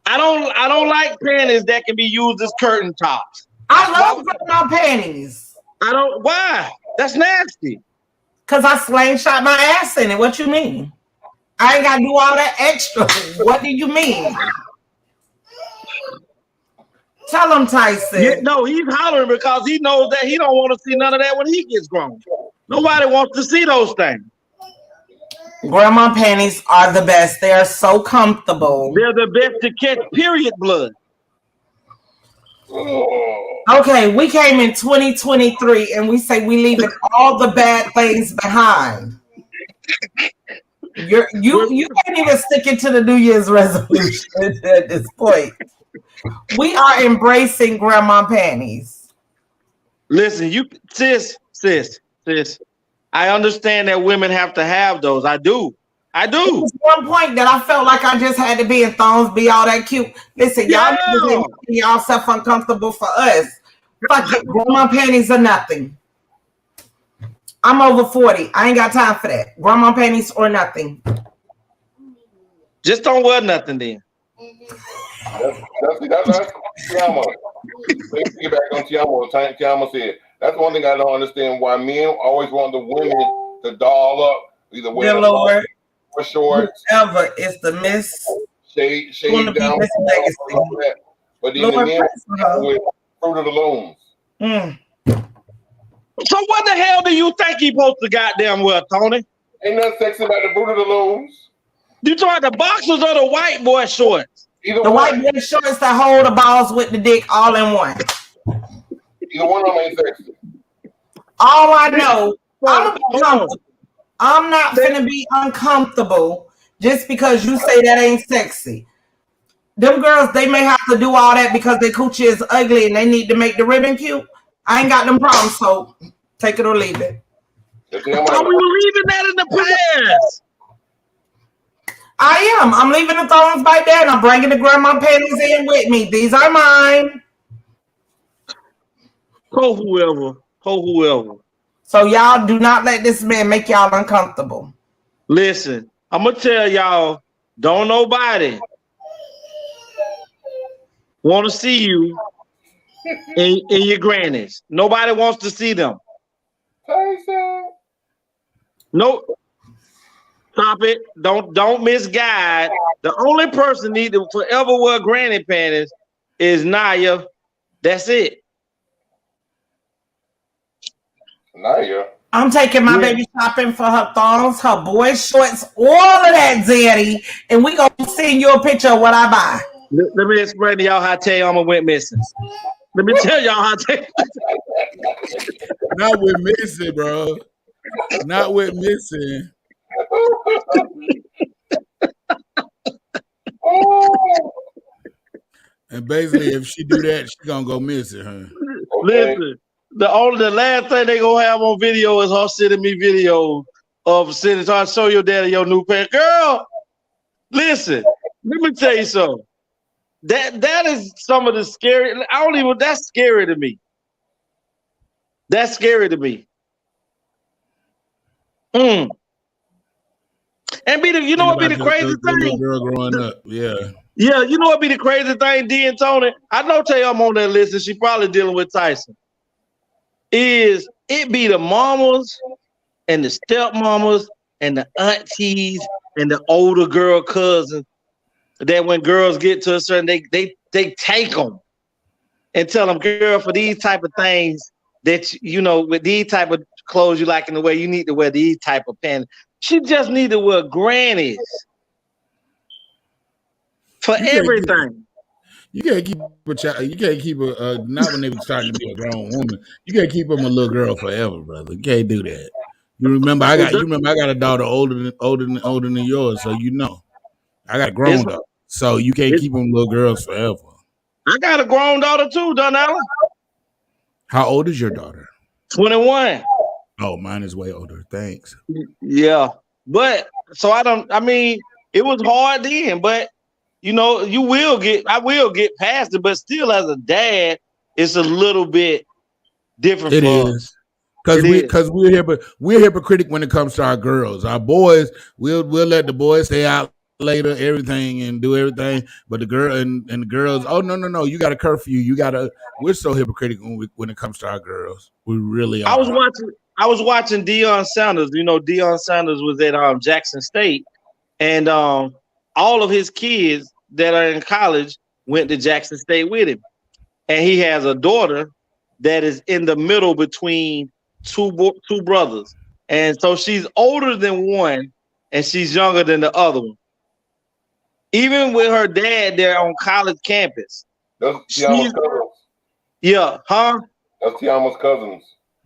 I don't like panties that can be used as curtain tops. I love putting on panties. Why? That's nasty. Cause I slingshot my ass in it. What you mean? I ain't got to do all that extra. What do you mean? Tell him, Tyson. Yeah, no, he's hollering because he knows that he don't want to see none of that when he gets grown. Nobody wants to see those things. Grandma panties are the best. They are so comfortable. They're the best to catch period blood. Okay, we came in 2023 and we say we leaving all the bad things behind. You can't even stick it to the New Year's resolution at this point. We are embracing grandma panties. Listen, sis. I understand that women have to have those. I do. There was one point that I felt like I just had to be in thongs, be all that cute. Listen, y'all making yourself uncomfortable for us. Fuck it, grandma panties are nothing. I'm over 40. I ain't got time for that. Grandma panties or nothing. Just don't wear nothing then. That's Tiamo. Let's get back on Tiamo. Tiamo said, that's one thing I don't understand why men always want the women to doll up, either wear or shorts. Whoever is the miss. Shade down. But then the men with Fruit of the Looms. So what the hell do you think he supposed to goddamn well, Tony? Ain't nothing sexy about the Fruit of the Looms. You talking about the boxers or the white boy shorts? The white boy shorts that hold the balls with the dick all in one. Either one of them ain't sexy. All I know, I'm not finna be uncomfortable just because you say that ain't sexy. Them girls, they may have to do all that because their coochie is ugly and they need to make the ribbon cute. I ain't got them problems, so take it or leave it. We were leaving that in the past. I am. I'm leaving the thongs right there and I'm bringing the grandma panties in with me. These are mine. Whoever. So y'all do not let this man make y'all uncomfortable. Listen, I'm going to tell y'all, don't nobody want to see you in your grannies. Nobody wants to see them. No. Stop it. Don't misguide. The only person need to forever wear granny panties is Naya. That's it. Naya. I'm taking my baby shopping for her thongs, her boy shorts, all of that, Zaddy, and we gonna send you a picture of what I buy. Let me explain to y'all how Tayama went missing. Let me tell y'all how Not with missing, bro. Not with missing. And basically, if she do that, she gonna go missing, huh? Listen, the last thing they gonna have on video is her sending me video of sending. So I show your daddy your new pants. Girl, listen, let me tell you something. That is some of the scary. That's scary to me. That's scary to me. And you know what be the crazy thing? Girl growing up, yeah. Yeah, you know what be the crazy thing, D and Tony? I know I'm on that list, and she probably dealing with Tyson. Is it be the mamas and the stepmamas and the aunties and the older girl cousins that when girls get to a certain, they take them and tell them, girl, for these type of things that with these type of clothes you like in the way you need to wear these type of pants. She just need to wear grannies for everything. You can't keep a child. You can't keep a not when they were starting to be a grown woman. You can't keep them a little girl forever, brother. You can't do that. You remember I got a daughter older than yours, so you know I got a grown daughter, so you can't keep them little girls forever. I got a grown daughter too, Donnella. How old is your daughter? 21. Oh, mine is way older. Thanks. Yeah, but it was hard then, but I will get past it, but still as a dad, it's a little bit different. It is. Because we're hypocritic when it comes to our girls. Our boys, we'll let the boys stay out later, everything and do everything. But the girl and the girls, oh no, you got a curfew. We're so hypocritical when it comes to our girls. We really are. I was watching Deion Sanders. Deion Sanders was at Jackson State, And all of his kids that are in college went to Jackson State with him. And he has a daughter that is in the middle between two brothers. And so she's older than one and she's younger than the other one. Even with her dad there on college campus. Those Tiama's cousins. Yeah, huh? That's Tiama's cousins.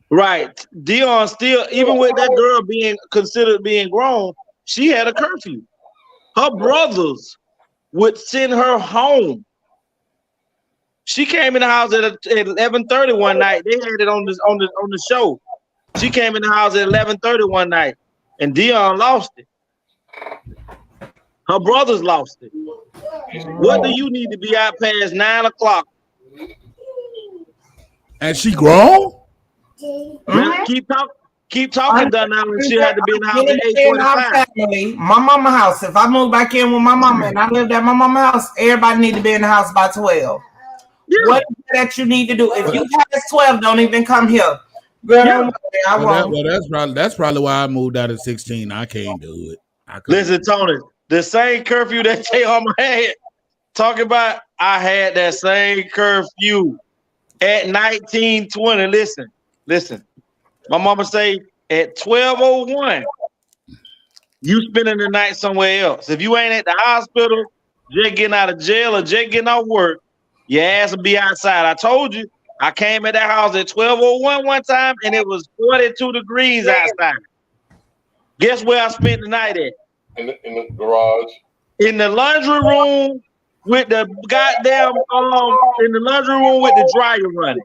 Right. Dion still, even with that girl being considered being grown, she had a curfew. Her brothers would send her home. She came in the house at 11:30 one night. They had it on the show. She came in the house at 11:30 one night, and Dion lost it. Her brothers lost it. What do you need to be out past 9 o'clock? And she grown? Keep talking, done now, and she had to be in the house at 8:45. My mama house. If I move back in with my mama and I lived at my mama house, everybody need to be in the house by 12. Yeah. What is that you need to do? If you pass 12, don't even come here. Girl, don't worry, I won't. That's probably why I moved out at 16. I can't do it. Listen, Tony, the same curfew that Tay-Hama had, talking about, I had that same curfew at 1920. Listen. My mama say at 12:01, you spending the night somewhere else. If you ain't at the hospital, just getting out of jail or just getting off work, your ass will be outside. I told you, I came at that house at 12:01 one time and it was 42 degrees outside. Guess where I spent the night at? In the garage. In the laundry room with the goddamn in the laundry room with the dryer running.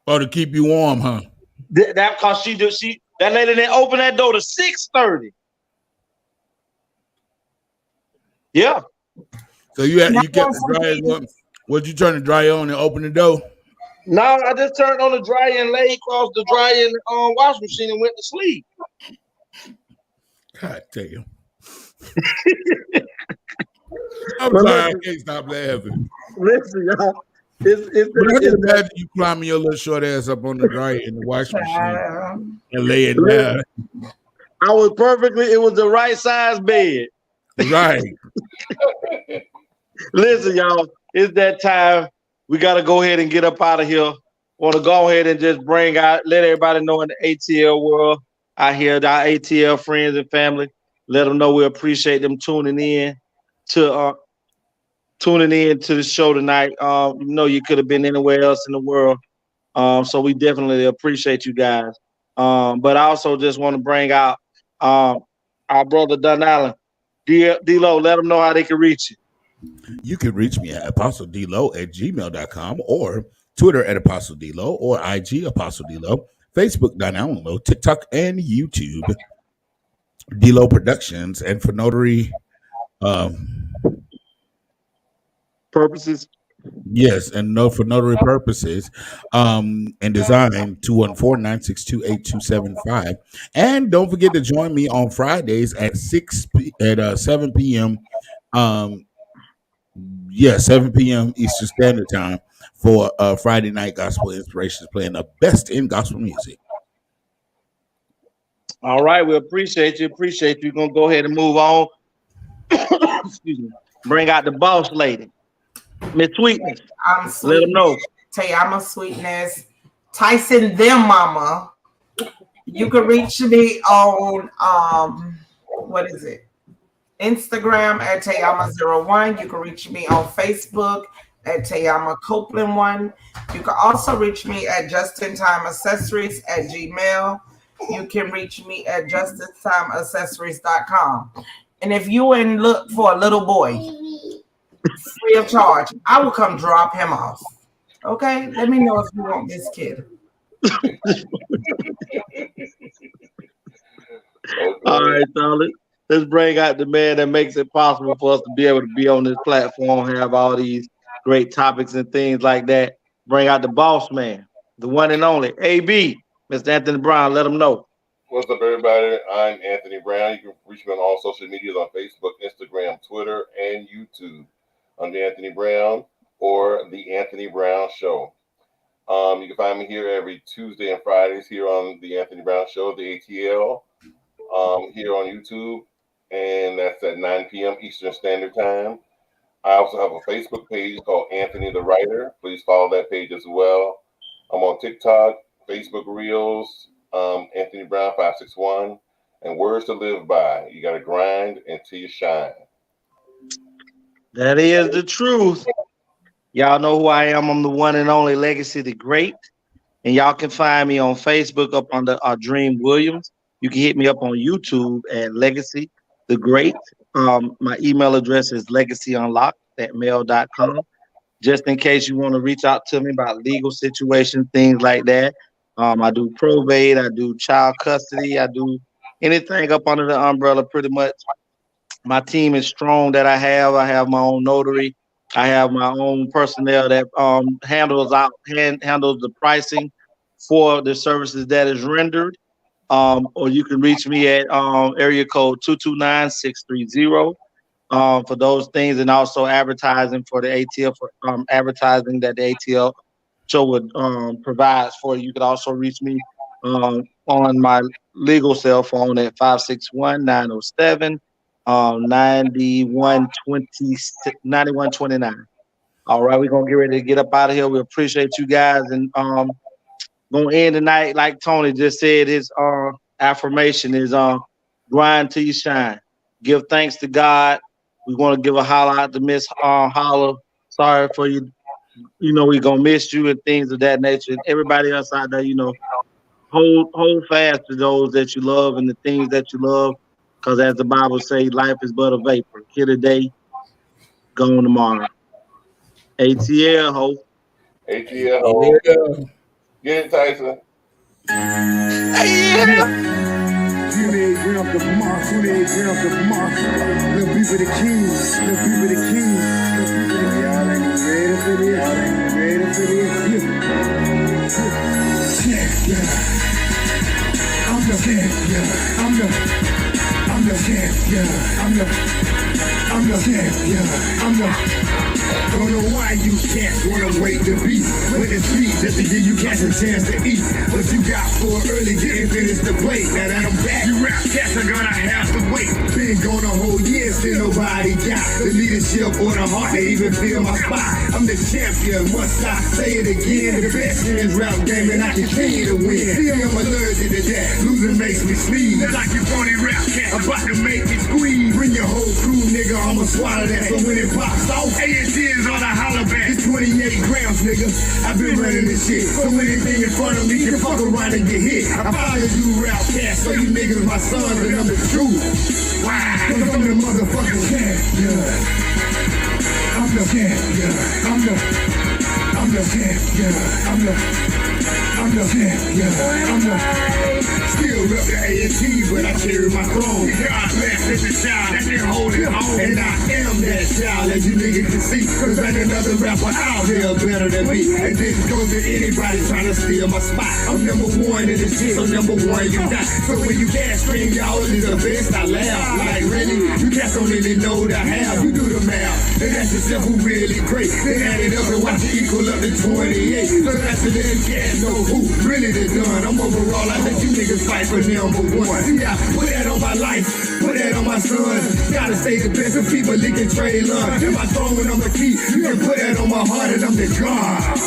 Oh, to keep you warm, huh? That cause that lady didn't open that door to 6:30. Yeah. So you kept the dryer. Would you turn the dryer on and open the door? No, I just turned on the dryer and laid across the dryer and wash machine and went to sleep. God damn. I'm sorry, I can't stop laughing. Listen, y'all. Imagine you climbing your little short ass up on the dryer in the wash machine and lay it down. It was the right size bed. Right. Listen, y'all, it's that time. We got to go ahead and get up out of here. Want to go ahead and just let everybody know in the ATL world out here, our ATL friends and family, let them know we appreciate them tuning in to the show tonight. You could have been anywhere else in the world. So we definitely appreciate you guys. But I also just want to bring out our brother Don Allen. D-Lo, let them know how they can reach you. You can reach me at apostledlo@gmail.com or Twitter at Apostle D-Lo or IG Apostle D-Lo, Facebook Don Allen Lo, TikTok and YouTube D-Lo Productions, and for notary purposes. Yes, and for notary purposes, and design 214-962-8275. And don't forget to join me on Fridays at 7 p.m. 7 p.m. Eastern Standard Time for Friday Night Gospel Inspirations, playing the best in gospel music. All right, we appreciate you. We're gonna go ahead and move on. Excuse me. Bring out the boss lady, Miss Sweetness. I'm sweet. Let them know. I'm a Sweetness. Tyson them mama. You can reach me on what is it? Instagram at Tayama01. You can reach me on Facebook at Tayama Copeland 1. You can also reach me at justintimeaccessories@gmail. You can reach me at justintimeaccessories.com. And if you look for a little boy, free of charge, I will come drop him off. Okay? Let me know if you want this kid. All right, solid. Let's bring out the man that makes it possible for us to be able to be on this platform, have all these great topics and things like that. Bring out the boss man, the one and only AB, Mr. Anthony Brown. Let him know. What's up, everybody? I'm Anthony Brown. You can reach me on all social medias on Facebook, Instagram, Twitter, and YouTube under Anthony Brown or The Anthony Brown Show. You can find me here every Tuesday and Fridays here on The Anthony Brown Show, the ATL. here on YouTube, and that's at 9 p.m. Eastern Standard Time. I also have a Facebook page called Anthony the Writer. Please follow that page as well. I'm on TikTok, Facebook Reels, Anthony Brown 561, and Words to Live By. You got to grind until you shine. That is the truth. Y'all know who I am. I'm the one and only Legacy the Great. And y'all can find me on Facebook up under Dream Williams. You can hit me up on YouTube at Legacy the Great. My email address is legacyunlocked@mail.com. Just in case you want to reach out to me about legal situations, things like that. I do probate, I do child custody, I do anything up under the umbrella pretty much. My team is strong that I have. I have my own notary. I have my own personnel that handles the pricing for the services that is rendered. Or you can reach me at area code 229-630 for those things, and also advertising for the ATL for advertising that the ATL show would provides for you. You could also reach me on my legal cell phone at 561-907. 9129. All right, we're gonna get ready to get up out of here. We appreciate you guys, and gonna end tonight like Tony just said. His affirmation is grind till you shine. Give thanks to God. We want to give a holler out to Miss Holler. Sorry for you. You know we're gonna miss you and things of that nature. And everybody else out there, you know, hold fast to those that you love and the things that you love. Because as the Bible says, life is but a vapor. Here today, gone tomorrow. ATL, ho. ATL, ho. Yeah. Get it, Tyson. 28 grams of moss, 28 grams of moss. Little people the king, little people the king. Y'all ain't ready for this, y'all ain't ready for this. Yeah. I'm the champion, I'm the champion, don't know why you can't wanna wait to be with the street just to give you cats a chance to eat. But you got for early, didn't finish the plate. Now that I'm back, you rap cats are gonna have to wait. Been gone a whole year, still nobody got the leadership or the heart to even feel my spot. I'm the champion, must I say it again? The best in this rap game, and I continue to win. See, I'm allergic to that, losing makes me sneeze. That's like you phony rap cat, about to make me squeeze. Bring your whole crew, nigga, I'ma swallow that. So when it pops off, A&T is on a holler back. It's 28 grams, nigga. I've been running this shit. So anything in front of me can fuck around and get hit. I follow you, rap cat, so you niggas my sons, and I'm the truth. Wow, cause I'm the motherfucking champion. I'm the champion. I'm the champion. Still rep the A&T, but I carry my throne. God bless every child that been holding on. And I am that child, as you niggas can see. Cause ain't another rapper out here better than me. And this goes to anybody trying to steal my spot. I'm number one in this shit, so number one you die. So when you can't scream, y'all is the best, I laugh. Like really, you cats don't really know the how. You do the math, and that's yourself who really great. Then add it up and watch it equal up to 28. So that's the little cats know who really the done. I'm overall, I let you niggas fight for number one. See, I put that on my life, put that on my sons. Gotta stay the best of people licking trade lunch. And my throne, I'm the key. You can put that on my heart and I'm the God.